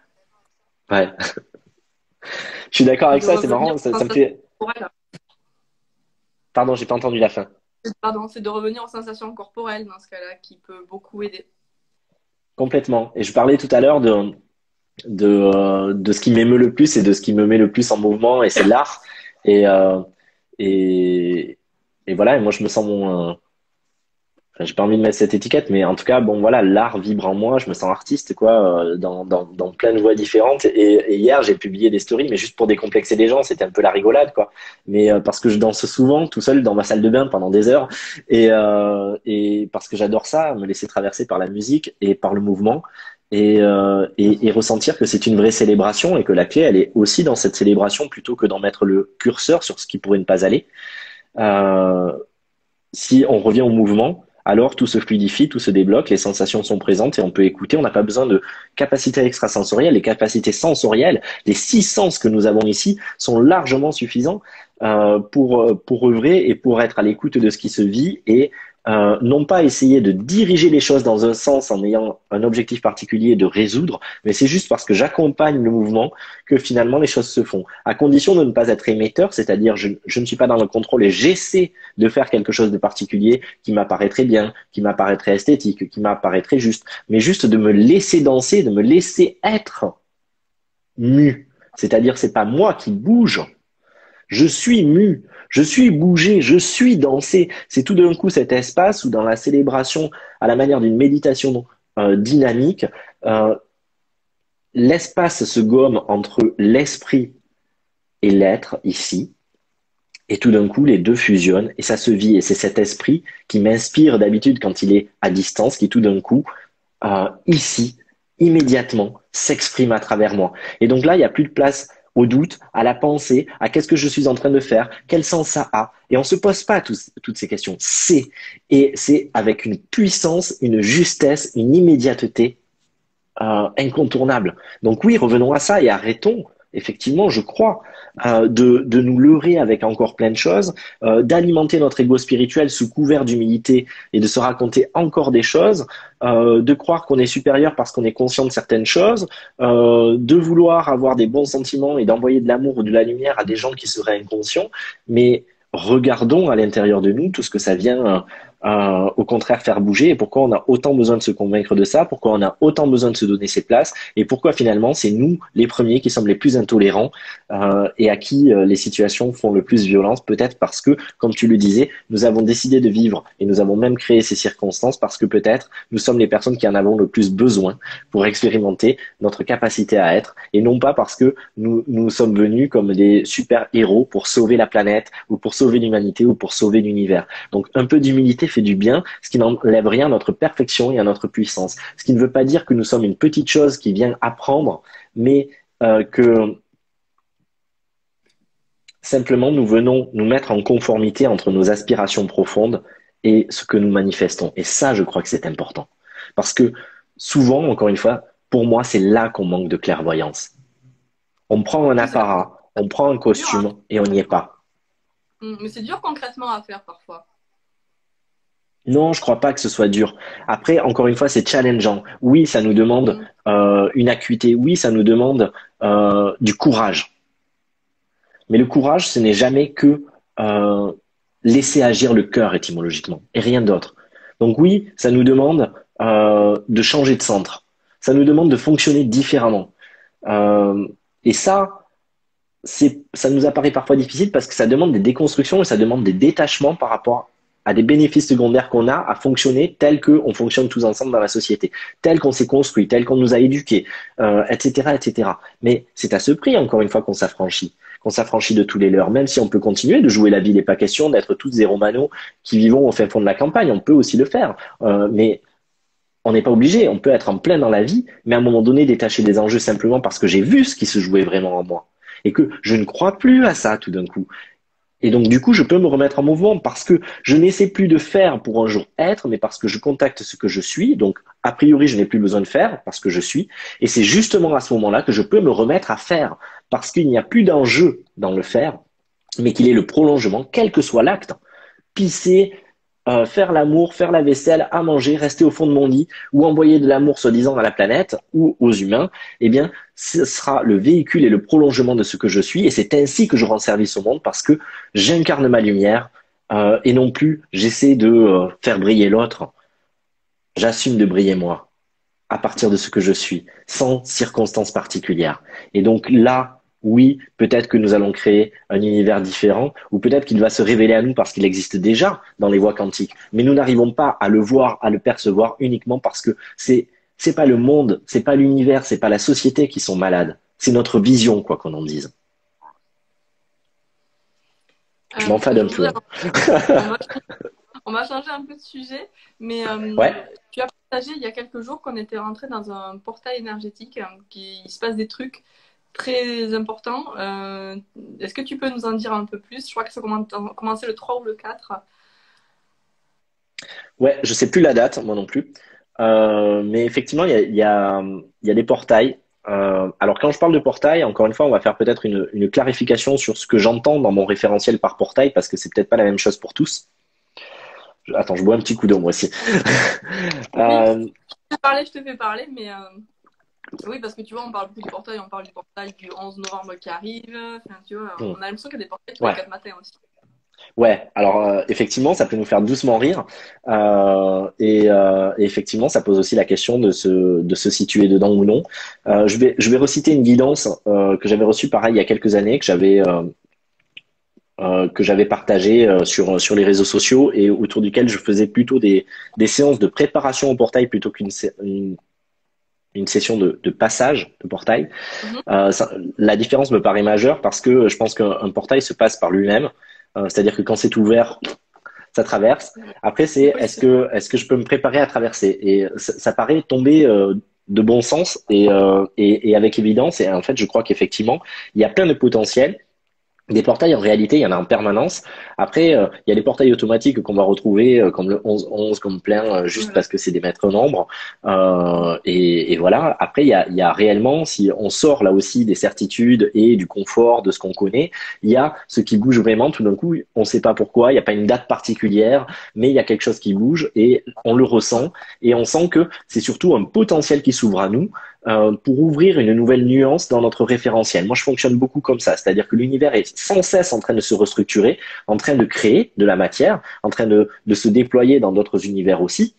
ouais. Je suis d'accord Et avec de ça, c'est revenir marrant, aux ça me sensations fait... corporelles. Pardon, j'ai pas entendu la fin. Pardon, c'est de revenir aux sensations corporelles dans ce cas-là qui peut beaucoup aider. Complètement. Et je parlais tout à l'heure de ce qui m'émeut le plus et de ce qui me met le plus en mouvement, et c'est l'art. Et, et, et voilà, et moi je me sens enfin, j'ai pas envie de mettre cette étiquette, mais en tout cas, bon voilà, l'art vibre en moi, je me sens artiste, quoi, dans plein de voies différentes. Et hier, j'ai publié des stories, mais juste pour décomplexer les gens, c'était un peu la rigolade, quoi. Mais parce que je danse souvent, tout seul, dans ma salle de bain pendant des heures, et parce que j'adore ça, me laisser traverser par la musique et par le mouvement, et ressentir que c'est une vraie célébration et que la clé, elle est aussi dans cette célébration plutôt que d'en mettre le curseur sur ce qui pourrait ne pas aller. Euh, Si on revient au mouvement, alors tout se fluidifie, tout se débloque, les sensations sont présentes et on peut écouter. On n'a pas besoin de capacités extrasensorielles. Les capacités sensorielles, les 6 sens que nous avons ici, sont largement suffisants pour œuvrer et pour être à l'écoute de ce qui se vit et non pas essayer de diriger les choses dans un sens en ayant un objectif particulier de résoudre, mais c'est juste parce que j'accompagne le mouvement que finalement les choses se font. À condition de ne pas être émetteur, c'est-à-dire je ne suis pas dans le contrôle et j'essaie de faire quelque chose de particulier qui m'apparaîtrait bien, qui m'apparaîtrait esthétique, qui m'apparaîtrait juste, mais juste de me laisser danser, de me laisser être mu. C'est-à-dire, c'est pas moi qui bouge, je suis mu, je suis bougé, je suis dansé. C'est tout d'un coup cet espace où dans la célébration, à la manière d'une méditation dynamique, euh, l'espace se gomme entre l'esprit et l'être ici. Et tout d'un coup, les deux fusionnent et ça se vit. Et c'est cet esprit qui m'inspire d'habitude quand il est à distance, qui tout d'un coup, ici, immédiatement, s'exprime à travers moi. Et donc là, il n'y a plus de place au doute, à la pensée, à qu'est-ce que je suis en train de faire, quel sens ça a. Et on ne se pose pas toutes ces questions. Et c'est avec une puissance, une justesse, une immédiateté incontournable. Donc oui, revenons à ça et arrêtons, effectivement, je crois, de nous leurrer avec encore plein de choses, d'alimenter notre ego spirituel sous couvert d'humilité et de se raconter encore des choses, de croire qu'on est supérieur parce qu'on est conscient de certaines choses, de vouloir avoir des bons sentiments et d'envoyer de l'amour ou de la lumière à des gens qui seraient inconscients, mais regardons à l'intérieur de nous tout ce que ça vient au contraire faire bouger et pourquoi on a autant besoin de se convaincre de ça, pourquoi on a autant besoin de se donner ses places et pourquoi finalement c'est nous les premiers qui sommes les plus intolérants et à qui les situations font le plus violence, peut-être parce que, comme tu le disais, nous avons décidé de vivre et nous avons même créé ces circonstances parce que peut-être nous sommes les personnes qui en avons le plus besoin pour expérimenter notre capacité à être et non pas parce que nous sommes venus comme des super héros pour sauver la planète ou pour sauver l'humanité ou pour sauver l'univers. Donc un peu d'humilité fait du bien, ce qui n'enlève rien à notre perfection et à notre puissance. Ce qui ne veut pas dire que nous sommes une petite chose qui vient apprendre, mais que Simplement, nous venons nous mettre en conformité entre nos aspirations profondes et ce que nous manifestons. Et ça, je crois que c'est important. Parce que souvent, encore une fois, pour moi, c'est là qu'on manque de clairvoyance. On prend un Oui, c'est apparat, on prend un dur, hein. costume et on n'y est pas. Mais c'est dur concrètement à faire parfois. Non, je crois pas que ce soit dur. Après, encore une fois, c'est challengeant. Oui, ça nous demande Mm. une acuité. Oui, ça nous demande du courage. Mais le courage, ce n'est jamais que euh, laisser agir le cœur étymologiquement et rien d'autre. Donc oui, ça nous demande de changer de centre. Ça nous demande de fonctionner différemment. Euh, et ça nous apparaît parfois difficile parce que ça demande des déconstructions et ça demande des détachements par rapport à des bénéfices secondaires qu'on a à fonctionner tel qu'on fonctionne tous ensemble dans la société, tel qu'on s'est construit, tel qu'on nous a éduqués, etc., etc. Mais c'est à ce prix, encore une fois, qu'on s'affranchit de tous les leurs, même si on peut continuer de jouer la vie, il n'est pas question d'être tous des Romanos qui vivons au fin fond de la campagne, on peut aussi le faire, mais on n'est pas obligé, on peut être en plein dans la vie, mais à un moment donné détacher des enjeux simplement parce que j'ai vu ce qui se jouait vraiment en moi et que je ne crois plus à ça tout d'un coup. Et donc du coup, je peux me remettre en mouvement parce que je n'essaie plus de faire pour un jour être, mais parce que je contacte ce que je suis. Donc a priori, je n'ai plus besoin de faire parce que je suis. Et c'est justement à ce moment-là que je peux me remettre à faire parce qu'il n'y a plus d'enjeu dans le faire, mais qu'il est le prolongement, quel que soit l'acte. Pisser, faire l'amour, faire la vaisselle, à manger, rester au fond de mon lit ou envoyer de l'amour soi-disant à la planète ou aux humains, eh bien, ce sera le véhicule et le prolongement de ce que je suis et c'est ainsi que je rends service au monde parce que j'incarne ma lumière et non plus j'essaie de faire briller l'autre. J'assume de briller moi à partir de ce que je suis, sans circonstances particulières. Et donc là, oui, peut-être que nous allons créer un univers différent, ou peut-être qu'il va se révéler à nous parce qu'il existe déjà dans les voies quantiques. Mais nous n'arrivons pas à le voir, à le percevoir uniquement parce que c'est pas le monde, c'est pas l'univers, c'est pas la société qui sont malades. C'est notre vision, quoi qu'on en dise. Je m'enfade Je un peu, voudrais, hein. on va, on va changer un peu de sujet, mais Ouais, tu as partagé il y a quelques jours qu'on était rentré dans un portail énergétique, qui il se passe des trucs très importants. Est-ce que tu peux nous en dire un peu plus? Je crois que ça commençait le 3 ou le 4. ouais, je sais plus la date, moi non plus. Mais effectivement, il y a des portails. Alors, quand je parle de portail, encore une fois, on va faire peut-être une clarification sur ce que j'entends dans mon référentiel par portail, parce que c'est peut-être pas la même chose pour tous. Attends, je bois un petit coup d'eau, moi aussi. Oui, Euh, je te fais parler, mais oui, parce que tu vois, on parle beaucoup de portail, on parle du portail du 11 novembre qui arrive. Enfin, tu vois, hmm, on a l'impression qu'il y a des portails tous les ouais. 4 matins aussi. Ouais, alors effectivement, ça peut nous faire doucement rire et effectivement, ça pose aussi la question de se situer dedans ou non. Je vais reciter une guidance que j'avais reçue pareil il y a quelques années que j'avais partagée sur les réseaux sociaux et autour duquel je faisais plutôt des séances de préparation au portail plutôt une session de passage de portail. Mhm. La différence me paraît majeure parce que je pense qu'un portail se passe par lui-même. C'est-à-dire que quand c'est ouvert, ça traverse. Après, c'est Oui, c'est est-ce que je peux me préparer à traverser? Et ça paraît tomber de bon sens et avec évidence. Et en fait, je crois qu'effectivement, il y a plein de potentiel. Des portails, en réalité, il y en a en permanence. Après, il y a des portails automatiques qu'on va retrouver, comme le 11-11, comme plein, juste voilà. parce que c'est des maîtres nombres. Et voilà. Après, il y a réellement, si on sort là aussi des certitudes et du confort de ce qu'on connaît, il y a ce qui bouge vraiment. Tout d'un coup, on ne sait pas pourquoi, il n'y a pas une date particulière, mais il y a quelque chose qui bouge et on le ressent. Et on sent que c'est surtout un potentiel qui s'ouvre à nous pour ouvrir une nouvelle nuance dans notre référentiel. Moi, je fonctionne beaucoup comme ça, c'est-à-dire que l'univers est sans cesse en train de se restructurer, en train de créer de la matière, en train de se déployer dans d'autres univers aussi.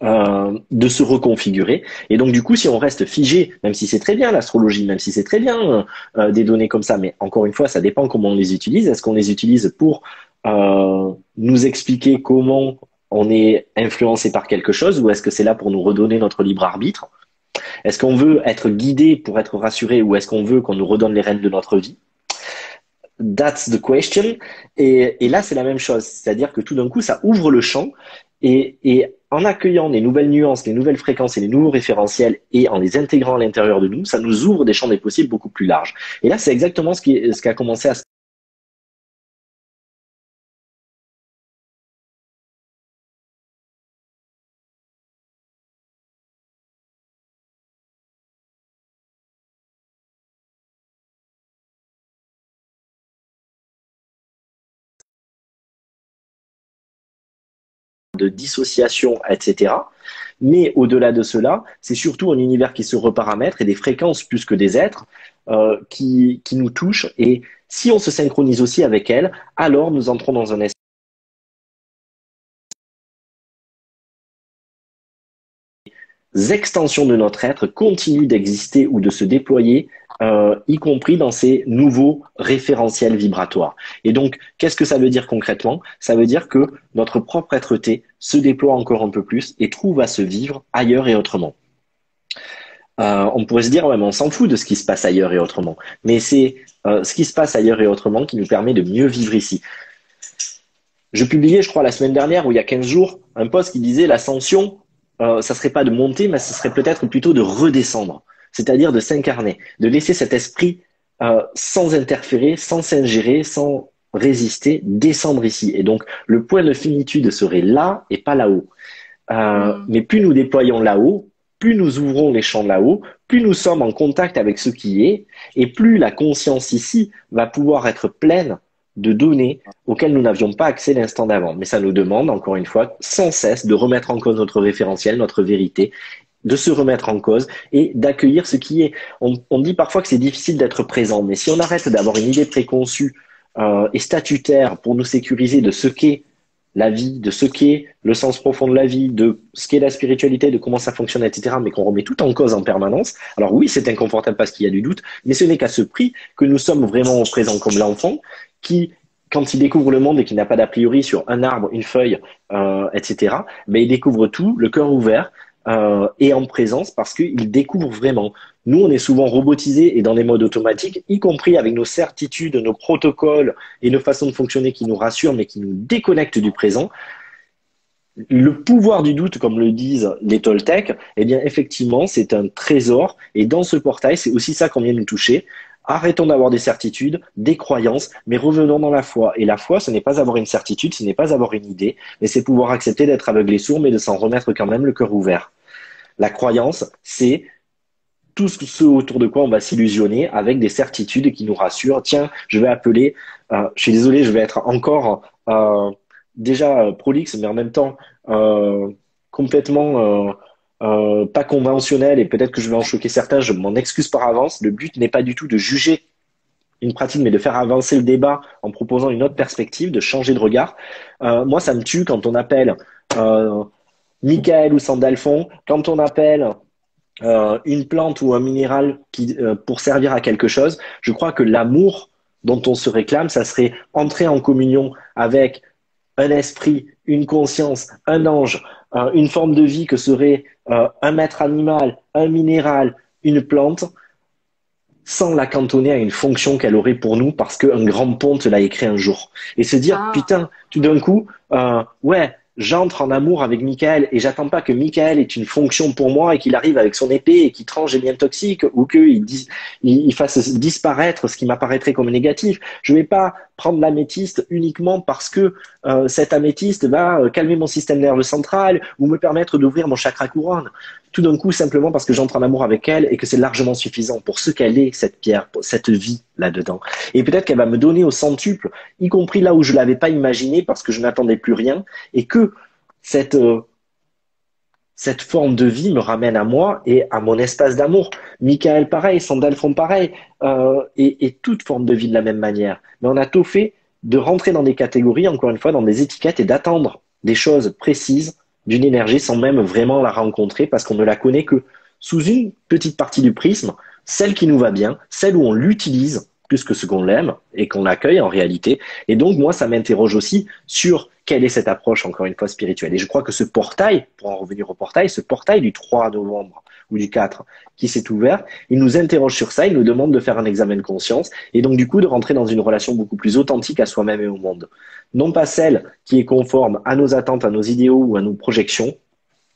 De se reconfigurer et donc du coup si on reste figé même si c'est très bien l'astrologie même si c'est très bien des données comme ça mais encore une fois ça dépend comment on les utilise est-ce qu'on les utilise pour nous expliquer comment on est influencé par quelque chose ou est-ce que c'est là pour nous redonner notre libre arbitre. Est-ce qu'on veut être guidé pour être rassuré ou est-ce qu'on veut qu'on nous redonne les rênes de notre vie? That's the question. Et là, c'est la même chose. C'est-à-dire que tout d'un coup, ça ouvre le champ et en accueillant les nouvelles nuances, les nouvelles fréquences et les nouveaux référentiels et en les intégrant à l'intérieur de nous, ça nous ouvre des champs des possibles beaucoup plus larges. Et là, c'est exactement ce qui a commencé à se de dissociation, etc. Mais au-delà de cela, c'est surtout un univers qui se reparamètre et des fréquences plus que des êtres qui nous touchent. Et si on se synchronise aussi avec elles, alors nous entrons dans un extensions de notre être continuent d'exister ou de se déployer, y compris dans ces nouveaux référentiels vibratoires. Et donc, qu'est-ce que ça veut dire concrètement? Ça veut dire que notre propre être-té se déploie encore un peu plus et trouve à se vivre ailleurs et autrement. On pourrait se dire, ouais, mais on s'en fout de ce qui se passe ailleurs et autrement. Mais c'est ce qui se passe ailleurs et autrement qui nous permet de mieux vivre ici. Je publiais, je crois, la semaine dernière ou il y a 15 jours, un post qui disait l'ascension, ça serait pas de monter, mais ce serait peut-être plutôt de redescendre. C'est-à-dire de s'incarner, de laisser cet esprit sans interférer, sans s'ingérer, sans résister, descendre ici. Et donc, le point de finitude serait là et pas là-haut. Mais plus nous déployons là-haut, plus nous ouvrons les champs là-haut, plus nous sommes en contact avec ce qui est, et plus la conscience ici va pouvoir être pleine de données auxquelles nous n'avions pas accès l'instant d'avant. Mais ça nous demande, encore une fois, sans cesse de remettre en cause notre référentiel, notre vérité, de se remettre en cause et d'accueillir ce qui est. On dit parfois que c'est difficile d'être présent, mais si on arrête d'avoir une idée préconçue et statutaire pour nous sécuriser de ce qu'est la vie, de ce qu'est le sens profond de la vie, de ce qu'est la spiritualité, de comment ça fonctionne, etc., mais qu'on remet tout en cause en permanence. Alors oui, c'est inconfortable parce qu'il y a du doute, mais ce n'est qu'à ce prix que nous sommes vraiment au présent comme l'enfant qui, quand il découvre le monde et qu'il n'a pas d'a priori sur un arbre, une feuille, etc., ben, il découvre tout, le cœur ouvert, et en présence parce qu'il découvre vraiment. Nous, on est souvent robotisés et dans des modes automatiques, y compris avec nos certitudes, nos protocoles et nos façons de fonctionner qui nous rassurent mais qui nous déconnectent du présent. Le pouvoir du doute, comme le disent les Toltecs, eh bien, effectivement, c'est un trésor. Et dans ce portail, c'est aussi ça qu'on vient nous toucher. Arrêtons d'avoir des certitudes, des croyances, mais revenons dans la foi. Et la foi, ce n'est pas avoir une certitude, ce n'est pas avoir une idée, mais c'est pouvoir accepter d'être aveugle et sourd, mais de s'en remettre quand même le cœur ouvert. La croyance, c'est tout ce autour de quoi on va s'illusionner avec des certitudes qui nous rassurent. Tiens, je vais appeler, je suis désolé, je vais être encore déjà prolixe, mais en même temps complètement pas conventionnel et peut-être que je vais en choquer certains, je m'en excuse par avance. Le but n'est pas du tout de juger une pratique, mais de faire avancer le débat en proposant une autre perspective, de changer de regard. Moi, ça me tue quand on appelle Michael ou Sandalphon, quand on appelle une plante ou un minéral pour servir à quelque chose. Je crois que l'amour dont on se réclame, ça serait entrer en communion avec un esprit, une conscience, un ange, une forme de vie que serait un maître animal, un minéral, une plante, sans la cantonner à une fonction qu'elle aurait pour nous parce qu'un grand ponte l'a écrit un jour. Et se dire, putain, tout d'un coup, ouais, j'entre en amour avec Michael et j'attends pas que Michael ait une fonction pour moi et qu'il arrive avec son épée et qu'il tranche des liens toxiques ou qu'il fasse disparaître ce qui m'apparaîtrait comme négatif. Je vais pas prendre l'améthyste uniquement parce que cet améthyste va calmer mon système nerveux central ou me permettre d'ouvrir mon chakra couronne. Tout d'un coup, simplement parce que j'entre en amour avec elle et que c'est largement suffisant pour ce qu'elle est, cette pierre, cette vie là-dedans. Et peut-être qu'elle va me donner au centuple, y compris là où je l'avais pas imaginé parce que je n'attendais plus rien, et que cette forme de vie me ramène à moi et à mon espace d'amour. Michael, pareil, Sandalphon, pareil, et toute forme de vie de la même manière. Mais on a tout fait de rentrer dans des catégories, encore une fois, dans des étiquettes et d'attendre des choses précises d'une énergie sans même vraiment la rencontrer parce qu'on ne la connaît que sous une petite partie du prisme, celle qui nous va bien, celle où on l'utilise plus que ce qu'on l'aime et qu'on l'accueille en réalité. Et donc, moi, ça m'interroge aussi sur quelle est cette approche, encore une fois, spirituelle. Et je crois que ce portail, pour en revenir au portail, ce portail du 3 novembre ou du 4 qui s'est ouvert, il nous interroge sur ça, il nous demande de faire un examen de conscience et donc du coup de rentrer dans une relation beaucoup plus authentique à soi-même et au monde. Non pas celle qui est conforme à nos attentes, à nos idéaux ou à nos projections,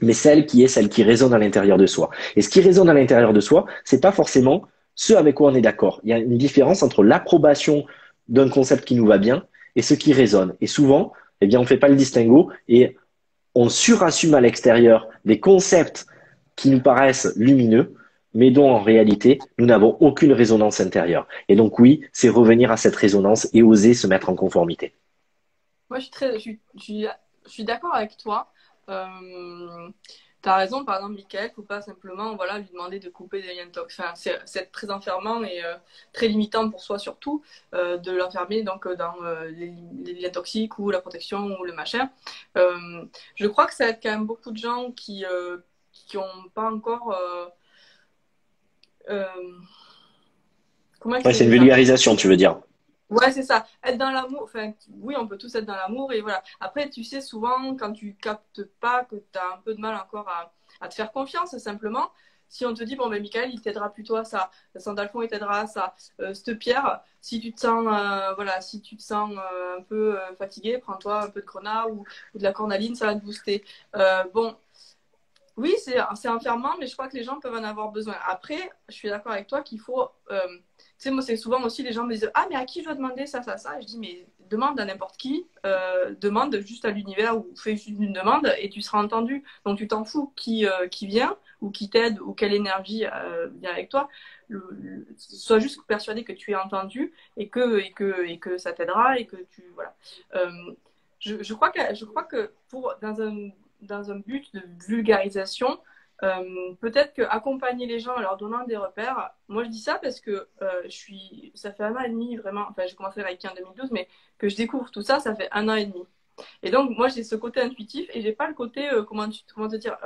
mais celle qui résonne à l'intérieur de soi. Et ce qui résonne à l'intérieur de soi, c'est pas forcément ce avec quoi on est d'accord. Il y a une différence entre l'approbation d'un concept qui nous va bien et ce qui résonne. Et souvent, eh bien, on fait pas le distinguo et on surassume à l'extérieur des concepts qui nous paraissent lumineux, mais dont en réalité, nous n'avons aucune résonance intérieure. Et donc oui, c'est revenir à cette résonance et oser se mettre en conformité. Moi, je je suis d'accord avec toi. T'as raison, par exemple, Michael, faut pas simplement voilà, lui demander de couper des liens toxiques. Enfin, c'est très enfermant et très limitant pour soi surtout de l'enfermer donc dans les liens toxiques ou la protection ou le machin. Je crois que ça aide quand même beaucoup de gens qui ont pas encore euh, comment Ouais, c'est une expliquer ça? vulgarisation, tu veux dire. Ouais, c'est ça. Être dans l'amour, enfin, oui, on peut tous être dans l'amour et voilà. Après, tu sais, souvent, quand tu captes pas, que tu as un peu de mal encore à te faire confiance, simplement, si on te dit, bon, ben, Michael, il t'aidera plutôt à ça, Sandalphon, il t'aidera à ça, cette pierre, si tu te sens, voilà, si tu te sens un peu fatigué, prends-toi un peu de grenat ou de la cornaline, ça va te booster. Bon, oui, c'est enfermant, mais je crois que les gens peuvent en avoir besoin. Après, je suis d'accord avec toi qu'il faut. Tu sais, moi, c'est souvent aussi les gens me disent ah, mais à qui je dois demander ça, ça, ça. Et je dis mais demande à n'importe qui, demande juste à l'univers ou fais juste une demande et tu seras entendu. Donc tu t'en fous qui vient ou qui t'aide ou quelle énergie vient avec toi. Sois juste persuadé que tu es entendu et que ça t'aidera et que tu. Voilà. Euh, je crois que dans un but de vulgarisation, peut-être que accompagner les gens en leur donnant des repères. Moi, je dis ça parce que ça fait 1 an et demi vraiment. Enfin, j'ai commencé Reiki en 2012, mais que je découvre tout ça, ça fait 1 an et demi. Et donc, moi, j'ai ce côté intuitif et j'ai pas le côté, comment te dire,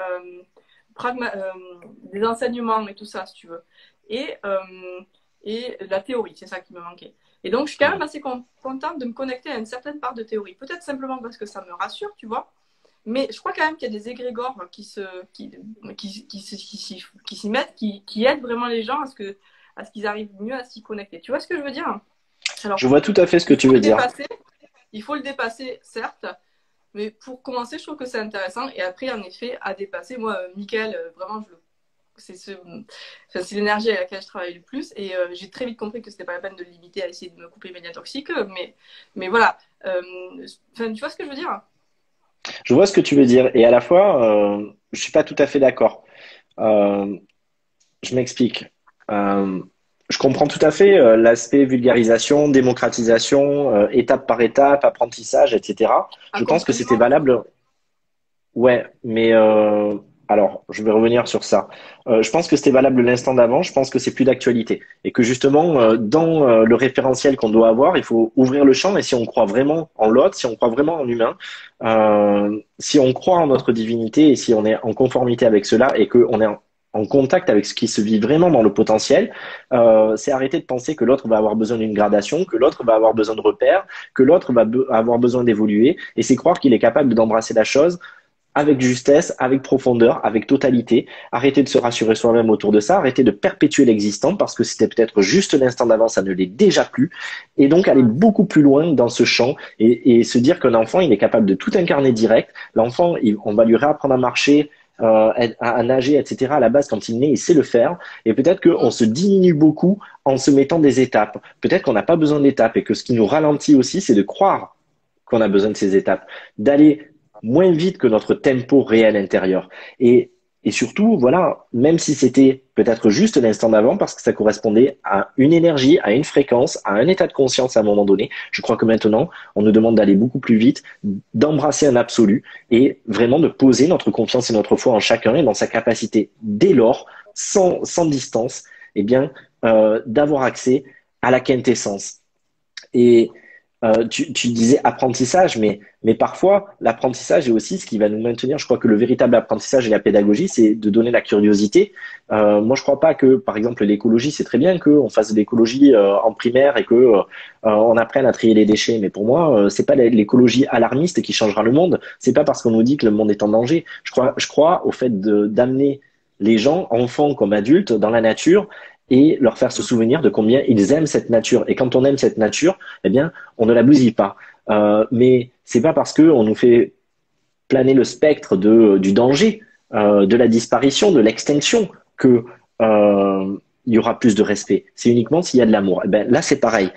des enseignements et tout ça, si tu veux. Et, euh, et la théorie, c'est ça qui me manquait. Et donc, je suis quand même assez contente de me connecter à une certaine part de théorie. Peut-être simplement parce que ça me rassure, tu vois. Mais je crois quand même qu'il y a des égrégores qui s'y mettent, qui aident vraiment les gens à ce qu'ils arrivent mieux à s'y connecter. Tu vois ce que je veux dire? Je Alors, vois tout à fait ce que il tu faut veux le dire. dépasser, certes, mais pour commencer, je trouve que c'est intéressant. Et après, en effet, à dépasser, moi, Mickaël, vraiment, c'est l'énergie avec laquelle je travaille le plus. Et j'ai très vite compris que c'était pas la peine de le limiter à essayer de me couper mes liens toxiques. Mais voilà. Tu vois ce que je veux dire? Je vois ce que tu veux dire. Et à la fois, je suis pas tout à fait d'accord. Euh, je m'explique. Euh, je comprends tout à fait l'aspect vulgarisation, démocratisation, étape par étape, apprentissage, etc. Je pense que c'était Accompagnement. valable. Ouais, mais alors, je vais revenir sur ça. Je pense que c'était valable l'instant d'avant. Je pense que c'est plus d'actualité et que justement, dans le référentiel qu'on doit avoir, il faut ouvrir le champ. Et si on croit vraiment en l'autre, si on croit vraiment en l'humain, si on croit en notre divinité et si on est en conformité avec cela et qu'on est en contact avec ce qui se vit vraiment dans le potentiel, c'est arrêter de penser que l'autre va avoir besoin d'une gradation, que l'autre va avoir besoin de repères, que l'autre va avoir besoin d'évoluer. Et c'est croire qu'il est capable d'embrasser la chose avec justesse, avec profondeur, avec totalité. Arrêter de se rassurer soi-même autour de ça, arrêter de perpétuer l'existant parce que c'était peut-être juste l'instant d'avant, ça ne l'est déjà plus. Et donc aller beaucoup plus loin dans ce champ et se dire qu'un enfant, il est capable de tout incarner direct. L'enfant, on va lui réapprendre à marcher, à nager, etc. À la base, quand il naît, il sait le faire. Et peut-être qu'on se diminue beaucoup en se mettant des étapes. Peut-être qu'on n'a pas besoin d'étapes et que ce qui nous ralentit aussi, c'est de croire qu'on a besoin de ces étapes, d'aller moins vite que notre tempo réel intérieur. Et surtout, voilà, même si c'était peut-être juste l'instant d'avant, parce que ça correspondait à une énergie, à une fréquence, à un état de conscience à un moment donné, je crois que maintenant, on nous demande d'aller beaucoup plus vite, d'embrasser un absolu et vraiment de poser notre confiance et notre foi en chacun et dans sa capacité, dès lors, sans distance, eh bien, d'avoir accès à la quintessence. Et tu disais apprentissage, mais parfois, l'apprentissage est aussi ce qui va nous maintenir. Je crois que le véritable apprentissage et la pédagogie, c'est de donner la curiosité. Moi, je crois pas que, par exemple, l'écologie, c'est très bien qu'on fasse de l'écologie en primaire et que on apprenne à trier les déchets. Mais pour moi, c'est pas l'écologie alarmiste qui changera le monde. C'est pas parce qu'on nous dit que le monde est en danger. Je crois au fait d'amener les gens, enfants comme adultes, dans la nature et leur faire se souvenir de combien ils aiment cette nature. Et quand on aime cette nature, eh bien, on ne la bousille pas. Mais c'est pas parce que on nous fait planer le spectre du danger, de la disparition, de l'extinction, que il y aura plus de respect. C'est uniquement s'il y a de l'amour. Eh ben, là, c'est pareil.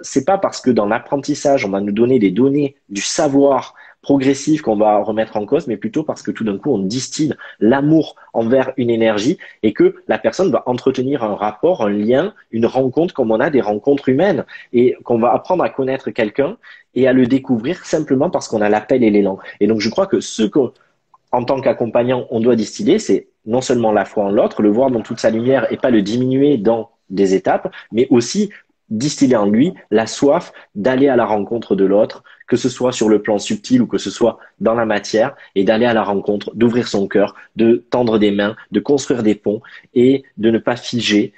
C'est pas parce que dans l'apprentissage, on va nous donner des données du savoir progressif qu'on va remettre en cause, mais plutôt parce que tout d'un coup, on distille l'amour envers une énergie et que la personne va entretenir un rapport, un lien, une rencontre comme on a des rencontres humaines et qu'on va apprendre à connaître quelqu'un et à le découvrir simplement parce qu'on a l'appel et l'élan. Et donc, je crois que ce qu'en tant qu'accompagnant, on doit distiller, c'est non seulement la foi en l'autre, le voir dans toute sa lumière et pas le diminuer dans des étapes, mais aussi distiller en lui la soif d'aller à la rencontre de l'autre, que ce soit sur le plan subtil ou que ce soit dans la matière, et d'aller à la rencontre, d'ouvrir son cœur, de tendre des mains, de construire des ponts et de ne pas figer,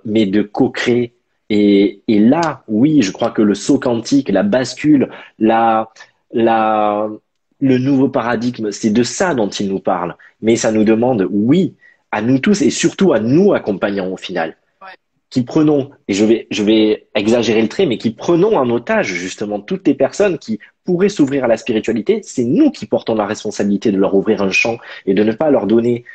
mais de co-créer. Et là, oui, je crois que le saut quantique, la bascule, la, la, le nouveau paradigme, c'est de ça dont il nous parle. Mais ça nous demande, oui, à nous tous et surtout à nous accompagnants au final Ouais. qui prenons, et je vais exagérer le trait, mais qui prenons en otage justement toutes les personnes qui pourraient s'ouvrir à la spiritualité, c'est nous qui portons la responsabilité de leur ouvrir un champ et de ne pas leur donner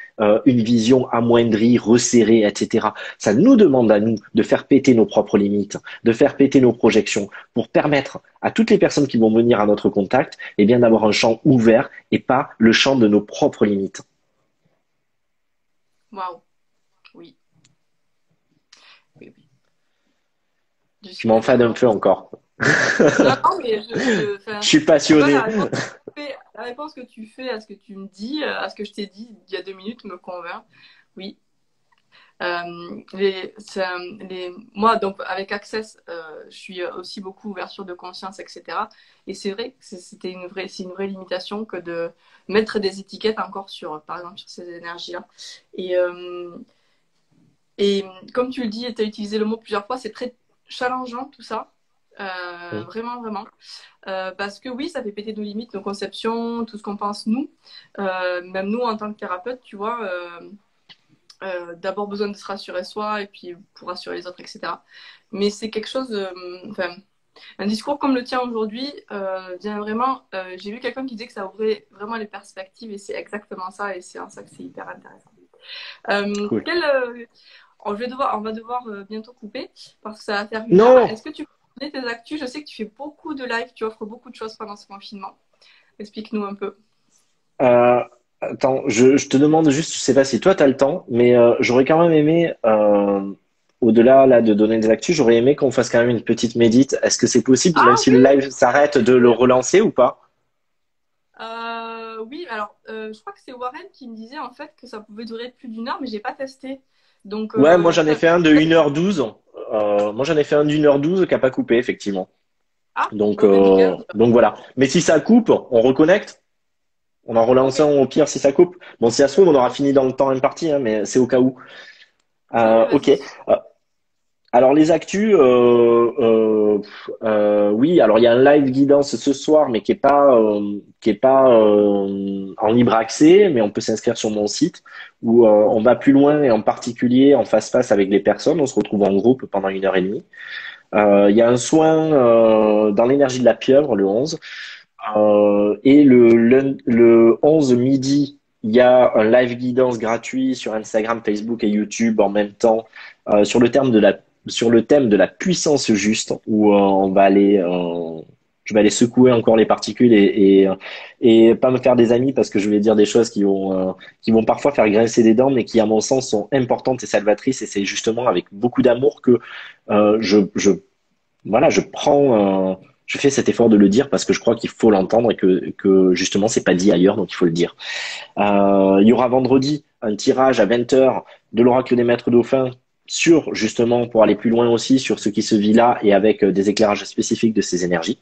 une vision amoindrie, resserrée, etc. Ça nous demande à nous de faire péter nos propres limites, de faire péter nos projections, pour permettre à toutes les personnes qui vont venir à notre contact, eh bien d'avoir un champ ouvert et pas le champ de nos propres limites. Waouh. Oui. Oui, oui. Je Je suis m'enfade un d'accord. peu encore. Non, non, mais Je suis tu vois, passionné. la réponse que tu fais à ce que tu me dis, à ce que je t'ai dit il y a 2 minutes me convainc. Oui. Moi, donc, avec Access, je suis aussi beaucoup ouverture de conscience, etc. Et c'est vrai que c'est une vraie limitation que de mettre des étiquettes encore sur, par exemple, sur ces énergies-là. Et, euh, et comme tu le dis, tu as utilisé le mot plusieurs fois, c'est très challengeant tout ça. Vraiment, vraiment. Parce que oui, ça fait péter nos limites, nos conceptions, tout ce qu'on pense nous. Même nous, en tant que thérapeute, tu vois, d'abord besoin de se rassurer soi et puis pour rassurer les autres, etc. Mais c'est quelque chose, enfin, un discours comme le tien aujourd'hui vient vraiment. J'ai vu quelqu'un qui disait que ça ouvrait vraiment les perspectives et c'est exactement ça et c'est en ça que c'est hyper intéressant. Euh, Cool. quel, euh, on va devoir bientôt couper parce que ça va faire 1 heure. Non, Est-ce que tu peux donner tes actus? Je sais que tu fais beaucoup de lives, tu offres beaucoup de choses pendant ce confinement. Explique-nous un peu. euh, attends, je te demande juste, je sais pas si toi tu as le temps, mais j'aurais quand même aimé, au-delà là de donner des actus, j'aurais aimé qu'on fasse quand même une petite médite. Est-ce que c'est possible, même Ah si oui, le live s'arrête, de le relancer ou pas? oui, alors je crois que c'est Warren qui me disait en fait que ça pouvait durer plus d'1 heure, mais j'ai pas testé. Donc, Ouais, moi j'en ai fait un de 1h12. Moi j'en ai fait un d'1h12 qui a pas coupé, effectivement. ah, bon ben nickel. Donc voilà. Mais si ça coupe, on reconnecte. On en relance un Ok, au pire si ça coupe. Bon, si ça se trouve, on aura fini dans le temps imparti, hein, mais c'est au cas où. non mais Ok. vas-y. Alors les actus, oui. Alors il y a un live guidance ce soir, mais qui est pas en libre accès, mais on peut s'inscrire sur mon site où on va plus loin et en particulier en face face avec les personnes. On se retrouve en groupe pendant 1h30. Il y a un soin dans l'énergie de la pieuvre le 11 et le 11 midi. Il y a un live guidance gratuit sur Instagram, Facebook et YouTube en même temps sur le thème de la puissance juste où je vais aller secouer encore les particules et pas me faire des amis parce que je vais dire des choses qui vont parfois faire grincer des dents mais qui à mon sens sont importantes et salvatrices et c'est justement avec beaucoup d'amour que voilà, je fais cet effort de le dire parce que je crois qu'il faut l'entendre et que justement c'est pas dit ailleurs, donc il faut le dire. Il y aura vendredi un tirage à 20h de l'oracle des maîtres dauphins sur justement pour aller plus loin aussi sur ce qui se vit là et avec des éclairages spécifiques de ces énergies.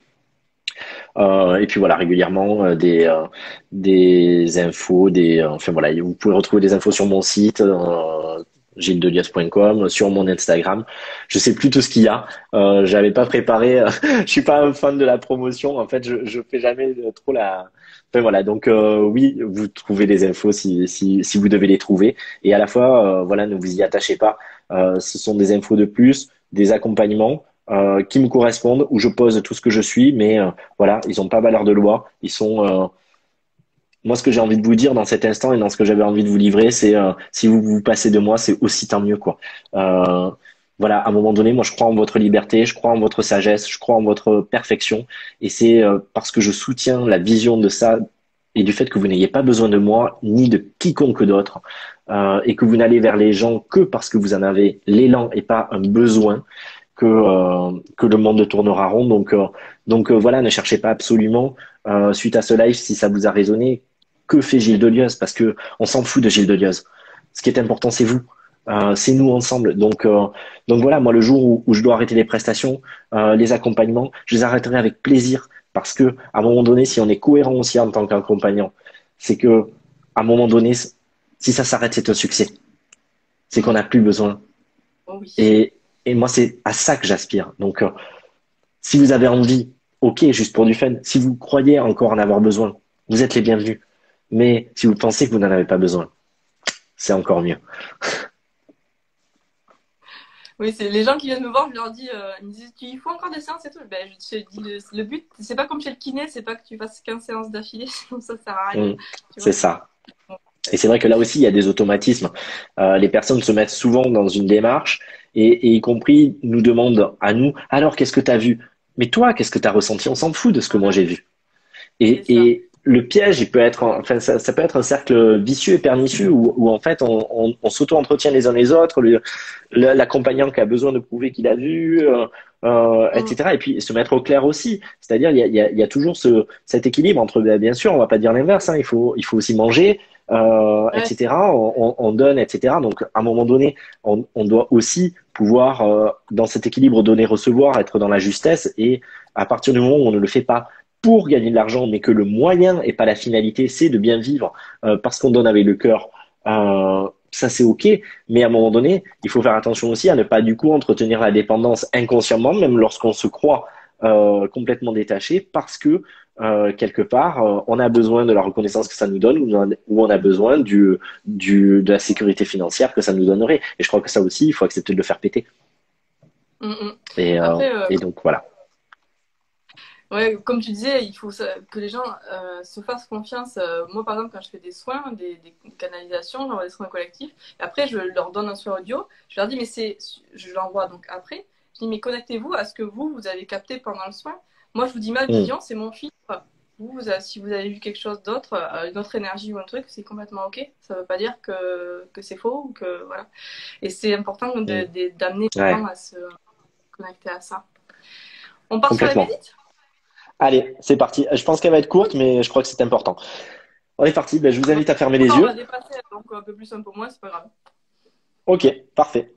Et puis voilà, régulièrement des infos, enfin voilà, vous pouvez retrouver des infos sur mon site, gildelias.com, sur mon Instagram. Je sais plus tout ce qu'il y a. J'avais pas préparé. Je suis pas un fan de la promotion. En fait, je fais jamais trop la. Enfin voilà. Donc oui, vous trouvez les infos si vous devez les trouver. Et à la fois, voilà, ne vous y attachez pas. Ce sont des infos de plus, des accompagnements qui me correspondent, où je pose tout ce que je suis, mais voilà, ils n'ont pas valeur de loi. Ils sont moi, ce que j'ai envie de vous dire dans cet instant et dans ce que j'avais envie de vous livrer, c'est si vous vous passez de moi, c'est aussi tant mieux, quoi. Euh, voilà, à un moment donné, moi, je crois en votre liberté, je crois en votre sagesse, je crois en votre perfection, et c'est parce que je soutiens la vision de ça et du fait que vous n'ayez pas besoin de moi ni de quiconque d'autre, et que vous n'allez vers les gens que parce que vous en avez l'élan et pas un besoin que le monde tournera rond. Donc voilà, ne cherchez pas absolument, suite à ce live, si ça vous a résonné, que fait Gilles Delioze, parce que on s'en fout de Gilles Delioze. Ce qui est important, c'est vous. C'est nous ensemble. Donc voilà, moi, le jour où je dois arrêter les prestations, les accompagnements, je les arrêterai avec plaisir. Parce que, à un moment donné, si on est cohérent aussi en tant qu'accompagnant, c'est que, à un moment donné, si ça s'arrête, c'est un succès. C'est qu'on n'a plus besoin. Oh oui. Et moi, c'est à ça que j'aspire. Donc, si vous avez envie, ok, juste pour du fun. Si vous croyez encore en avoir besoin, vous êtes les bienvenus. Mais si vous pensez que vous n'en avez pas besoin, c'est encore mieux. Oui, c'est les gens qui viennent me voir, je leur dis, ils me disent, il faut encore des séances et tout. Ben, je te dis, le but, c'est pas comme chez le kiné, c'est pas que tu fasses 15 séances d'affilée, sinon ça sert à rien. Mm, Tu c'est vois? ça. Et c'est vrai que là aussi, il y a des automatismes. Les personnes se mettent souvent dans une démarche et y compris nous demandent à nous, alors qu'est-ce que tu as vu? Mais toi, qu'est-ce que tu as ressenti? On s'en fout de ce que moi Voilà, j'ai vu. c'est ça. Et le piège, il peut être, enfin, ça peut être un cercle vicieux et pernicieux où en fait, on s'auto-entretient les uns les autres, l'accompagnant qui a besoin de prouver qu'il a vu, Mm. etc. Et puis se mettre au clair aussi. C'est-à-dire, il y a toujours cet équilibre entre, bien sûr, on va pas dire l'inverse, hein, il faut aussi manger, Ouais, etc. On donne, etc. Donc, à un moment donné, on doit aussi pouvoir, dans cet équilibre donner-recevoir, être dans la justesse. Et à partir du moment où on ne le fait pas pour gagner de l'argent, mais que le moyen et pas la finalité, c'est de bien vivre parce qu'on donne avec le cœur, ça c'est ok. Mais à un moment donné, il faut faire attention aussi à ne pas du coup entretenir la dépendance inconsciemment, même lorsqu'on se croit complètement détaché, parce que quelque part, on a besoin de la reconnaissance que ça nous donne ou on a besoin de la sécurité financière que ça nous donnerait. Et je crois que ça aussi, il faut accepter de le faire péter. mm, mm. Et Après, et donc voilà. ouais, comme tu disais, il faut que les gens se fassent confiance. Moi, par exemple, quand je fais des soins, des canalisations, j'envoie des soins collectifs. Et après, je leur donne un soin audio. Je leur dis, mais je l'envoie donc après. Je dis, mais connectez-vous à ce que vous avez capté pendant le soin. Moi, je vous dis ma Mm. vision, c'est mon filtre. Si vous avez vu quelque chose d'autre, une autre énergie ou un truc, c'est complètement OK. Ça ne veut pas dire que c'est faux ou que, voilà. Et c'est important Mm. d'amener les gens Ouais, à se connecter à ça. On part sur la complètement. médite? Allez, c'est parti. Je pense qu'elle va être courte, mais je crois que c'est important. On est parti. Ben, je vous Ouais. invite à fermer les On va yeux. dépasser, donc un peu plus, un peu moins, c'est pas grave. Ok, parfait.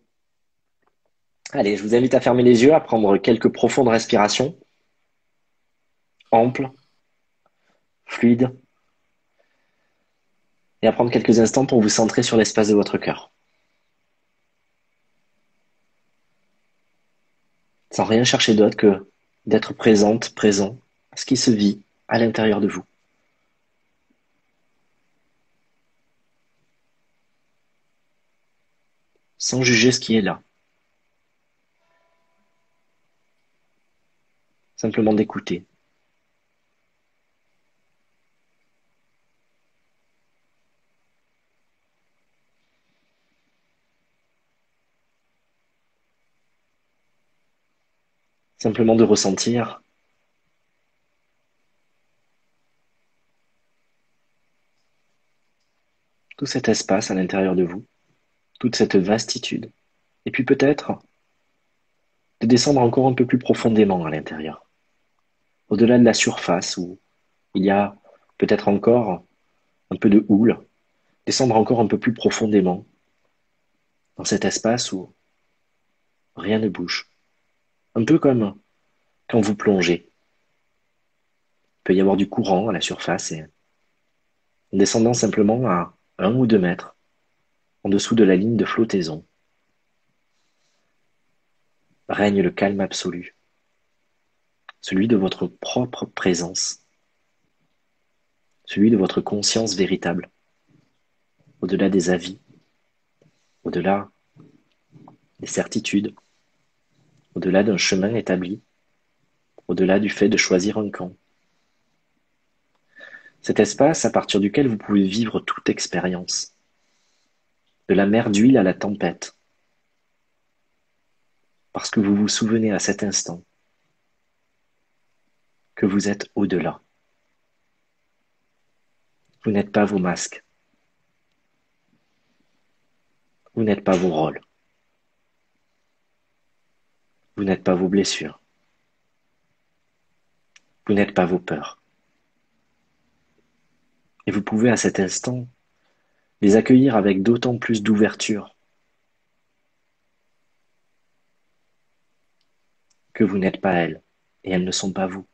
Allez, je vous invite à fermer les yeux, à prendre quelques profondes respirations, amples, fluides, et à prendre quelques instants pour vous centrer sur l'espace de votre cœur, sans rien chercher d'autre que d'être présente, présent à ce qui se vit à l'intérieur de vous, sans juger ce qui est là, simplement d'écouter. Simplement de ressentir tout cet espace à l'intérieur de vous, toute cette vastitude. Et puis peut-être de descendre encore un peu plus profondément à l'intérieur, au-delà de la surface où il y a peut-être encore un peu de houle, descendre encore un peu plus profondément dans cet espace où rien ne bouge. Un peu comme quand vous plongez. Il peut y avoir du courant à la surface et en descendant simplement à 1 ou 2 mètres en dessous de la ligne de flottaison, règne le calme absolu, celui de votre propre présence, celui de votre conscience véritable, au-delà des avis, au-delà des certitudes, au-delà d'un chemin établi, au-delà du fait de choisir un camp. Cet espace à partir duquel vous pouvez vivre toute expérience, de la mer d'huile à la tempête, parce que vous vous souvenez à cet instant que vous êtes au-delà. Vous n'êtes pas vos masques, vous n'êtes pas vos rôles. Vous n'êtes pas vos blessures. Vous n'êtes pas vos peurs. Et vous pouvez à cet instant les accueillir avec d'autant plus d'ouverture que vous n'êtes pas elles et elles ne sont pas vous.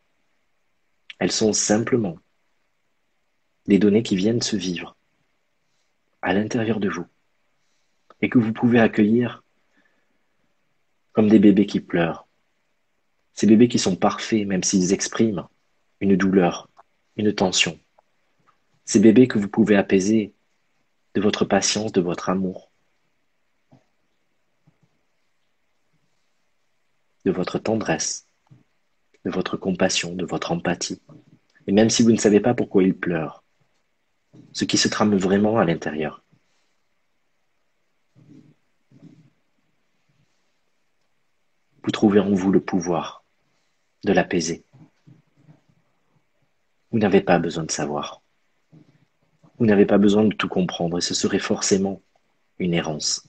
Elles sont simplement des données qui viennent se vivre à l'intérieur de vous et que vous pouvez accueillir comme des bébés qui pleurent. Ces bébés qui sont parfaits même s'ils expriment une douleur, une tension. Ces bébés que vous pouvez apaiser de votre patience, de votre amour, de votre tendresse, de votre compassion, de votre empathie. Et même si vous ne savez pas pourquoi ils pleurent, ce qui se trame vraiment à l'intérieur. Vous trouvez en vous le pouvoir de l'apaiser. Vous n'avez pas besoin de savoir. Vous n'avez pas besoin de tout comprendre et ce serait forcément une errance.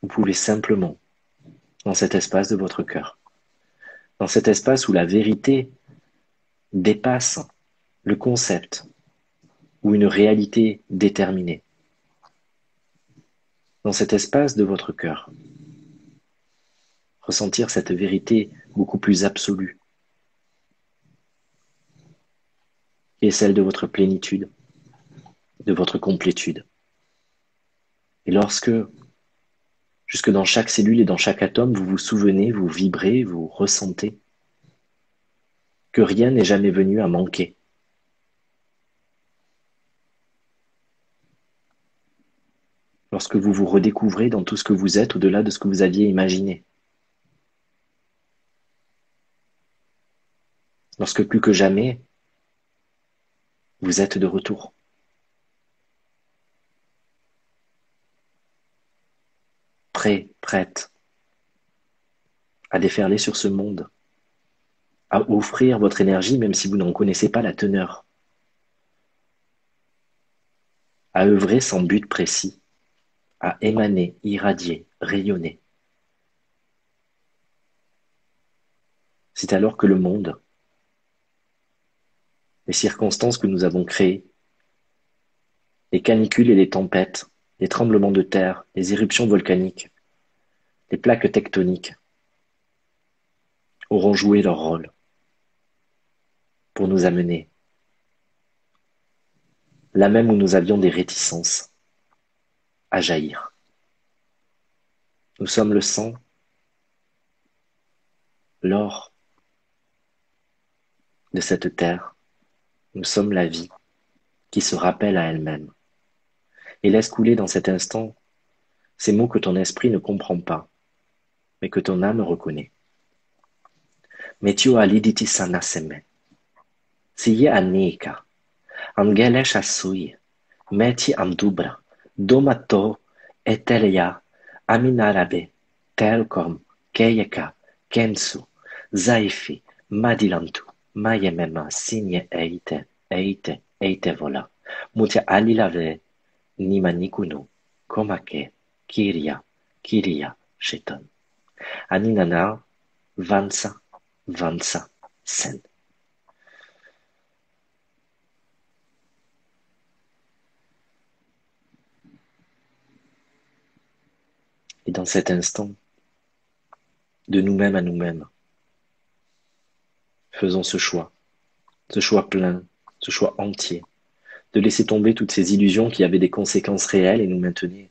Vous pouvez simplement, dans cet espace de votre cœur, dans cet espace où la vérité dépasse le concept ou une réalité déterminée, dans cet espace de votre cœur, ressentir cette vérité beaucoup plus absolue, qui est celle de votre plénitude, de votre complétude. Et lorsque, jusque dans chaque cellule et dans chaque atome, vous vous souvenez, vous vibrez, vous ressentez que rien n'est jamais venu à manquer. Lorsque vous vous redécouvrez dans tout ce que vous êtes au-delà de ce que vous aviez imaginé. Lorsque plus que jamais, vous êtes de retour. Prêt, prête à déferler sur ce monde, à offrir votre énergie même si vous n'en connaissez pas la teneur, à œuvrer sans but précis, à émaner, irradier, rayonner. C'est alors que le monde, les circonstances que nous avons créées, les canicules et les tempêtes, les tremblements de terre, les éruptions volcaniques, les plaques tectoniques, auront joué leur rôle pour nous amener là même où nous avions des réticences à jaillir. Nous sommes le sang, l'or de cette terre. Nous sommes la vie qui se rappelle à elle-même et laisse couler dans cet instant ces mots que ton esprit ne comprend pas, mais que ton âme reconnaît. Metio aliditi sanaseme, siye anika, angelesh asui, meti amdubra, domato etelia, aminarabe, telkom, keyeka, kensu, zaifi, madilantu, mayemema, signe eite vola, mutia alilave, nima nikunu, komake, kiria, sheton. Aninana, vansa, sen. Et dans cet instant, de nous-mêmes à nous-mêmes, faisons ce choix plein, ce choix entier, de laisser tomber toutes ces illusions qui avaient des conséquences réelles et nous maintenaient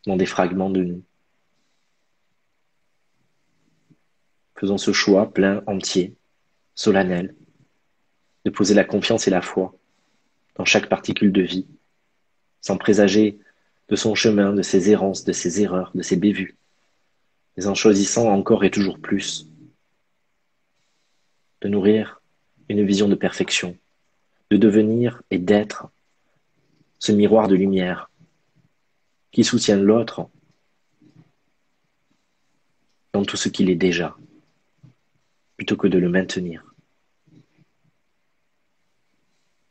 dans des fragments de nous. Faisons ce choix plein, entier, solennel, de poser la confiance et la foi dans chaque particule de vie, sans présager de son chemin, de ses errances, de ses erreurs, de ses bévues, mais en choisissant encore et toujours plus de nourrir une vision de perfection, de devenir et d'être ce miroir de lumière qui soutient l'autre dans tout ce qu'il est déjà, plutôt que de le maintenir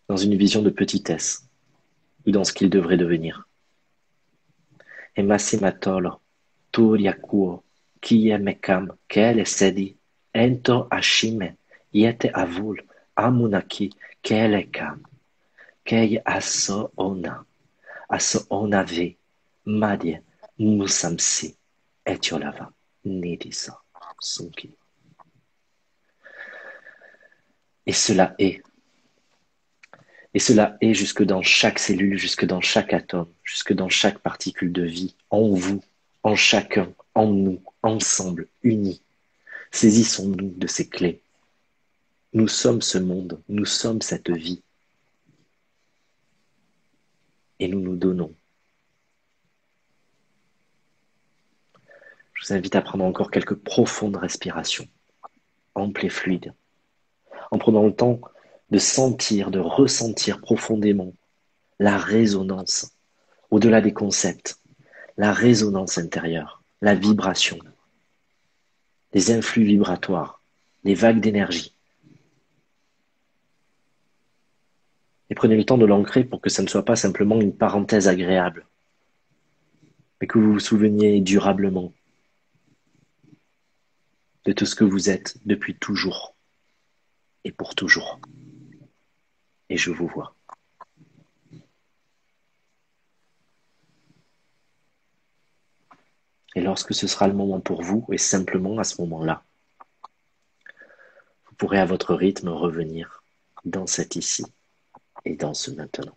dans une vision de petitesse ou dans ce qu'il devrait devenir. Et Massimatolo, Turiakuo, Kie Mekam, Kele Sedi, Ento Ashime, Yete Avul, Amunaki, Kele Kam, Kei Aso Onave, Madie, Musamsi, Etiolava, Nidisa, Sunki. Et cela est. Et cela est jusque dans chaque cellule, jusque dans chaque atome, jusque dans chaque particule de vie, en vous, en chacun, en nous, ensemble, unis. Saisissons-nous de ces clés. Nous sommes ce monde, nous sommes cette vie. Et nous nous donnons. Je vous invite à prendre encore quelques profondes respirations, amples et fluides, en prenant le temps de sentir, de ressentir profondément la résonance, au-delà des concepts, la résonance intérieure, la vibration, les influx vibratoires, les vagues d'énergie. Et prenez le temps de l'ancrer pour que ça ne soit pas simplement une parenthèse agréable, mais que vous vous souveniez durablement de tout ce que vous êtes depuis toujours et pour toujours. Et je vous vois. Et lorsque ce sera le moment pour vous, et simplement à ce moment-là, vous pourrez à votre rythme revenir dans cet ici et dans ce maintenant.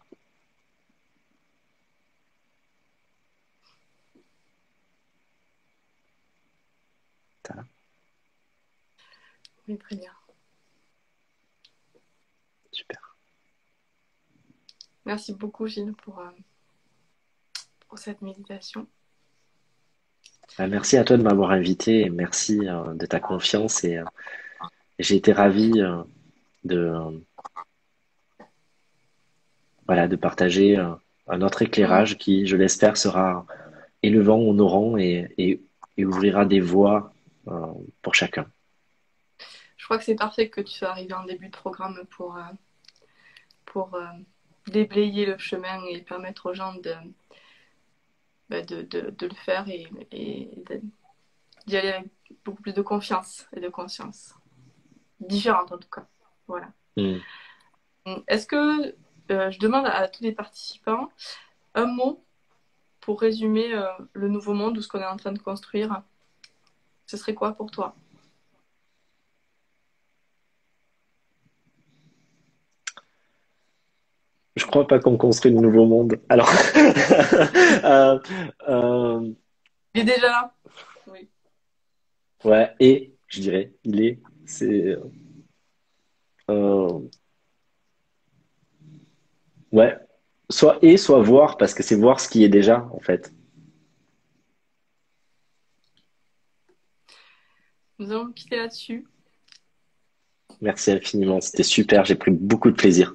Ça va ? Oui, très bien. Super. Merci beaucoup, Gilles, pour cette méditation. Merci à toi de m'avoir invité et merci de ta confiance et j'ai été ravi de, voilà, de partager un autre éclairage qui, je l'espère, sera élevant, honorant et ouvrira des voies pour chacun. Je crois que c'est parfait que tu sois arrivé en début de programme pour déblayer le chemin et permettre aux gens de le faire et d'y aller avec beaucoup plus de confiance et de conscience. Différente en tout cas. Voilà. Est-ce que je demande à tous les participants un mot pour résumer le nouveau monde ou ce qu'on est en train de construire? Ce serait quoi pour toi? Je crois pas qu'on construit de nouveau monde. Alors, Il est déjà là. Oui. ouais, et je dirais, c'est, ouais, soit voir parce que c'est voir ce qui est déjà en fait. Nous allons quitter là-dessus. Merci infiniment, c'était super, j'ai pris beaucoup de plaisir.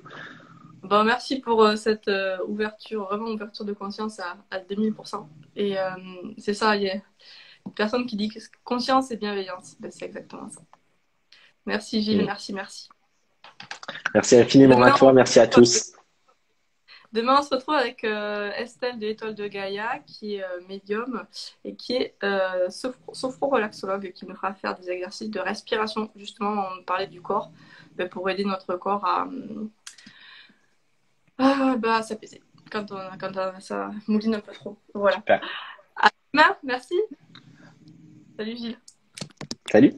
Bon, merci pour cette ouverture, vraiment ouverture de conscience à 2000%. Et c'est ça, il y a une personne qui dit que conscience et bienveillance. Ben, c'est exactement ça. Merci Gilles, merci. Merci infiniment à toi, merci à tous. Demain, on se retrouve avec Estelle de l'Étoile de Gaïa, qui est médium et qui est sophro-relaxologue, qui nous fera faire des exercices de respiration. Justement, on parlait du corps, ben, pour aider notre corps à s'apaiser quand ça mouline un peu trop. Voilà. Super. À demain, merci. Salut Gilles. Salut.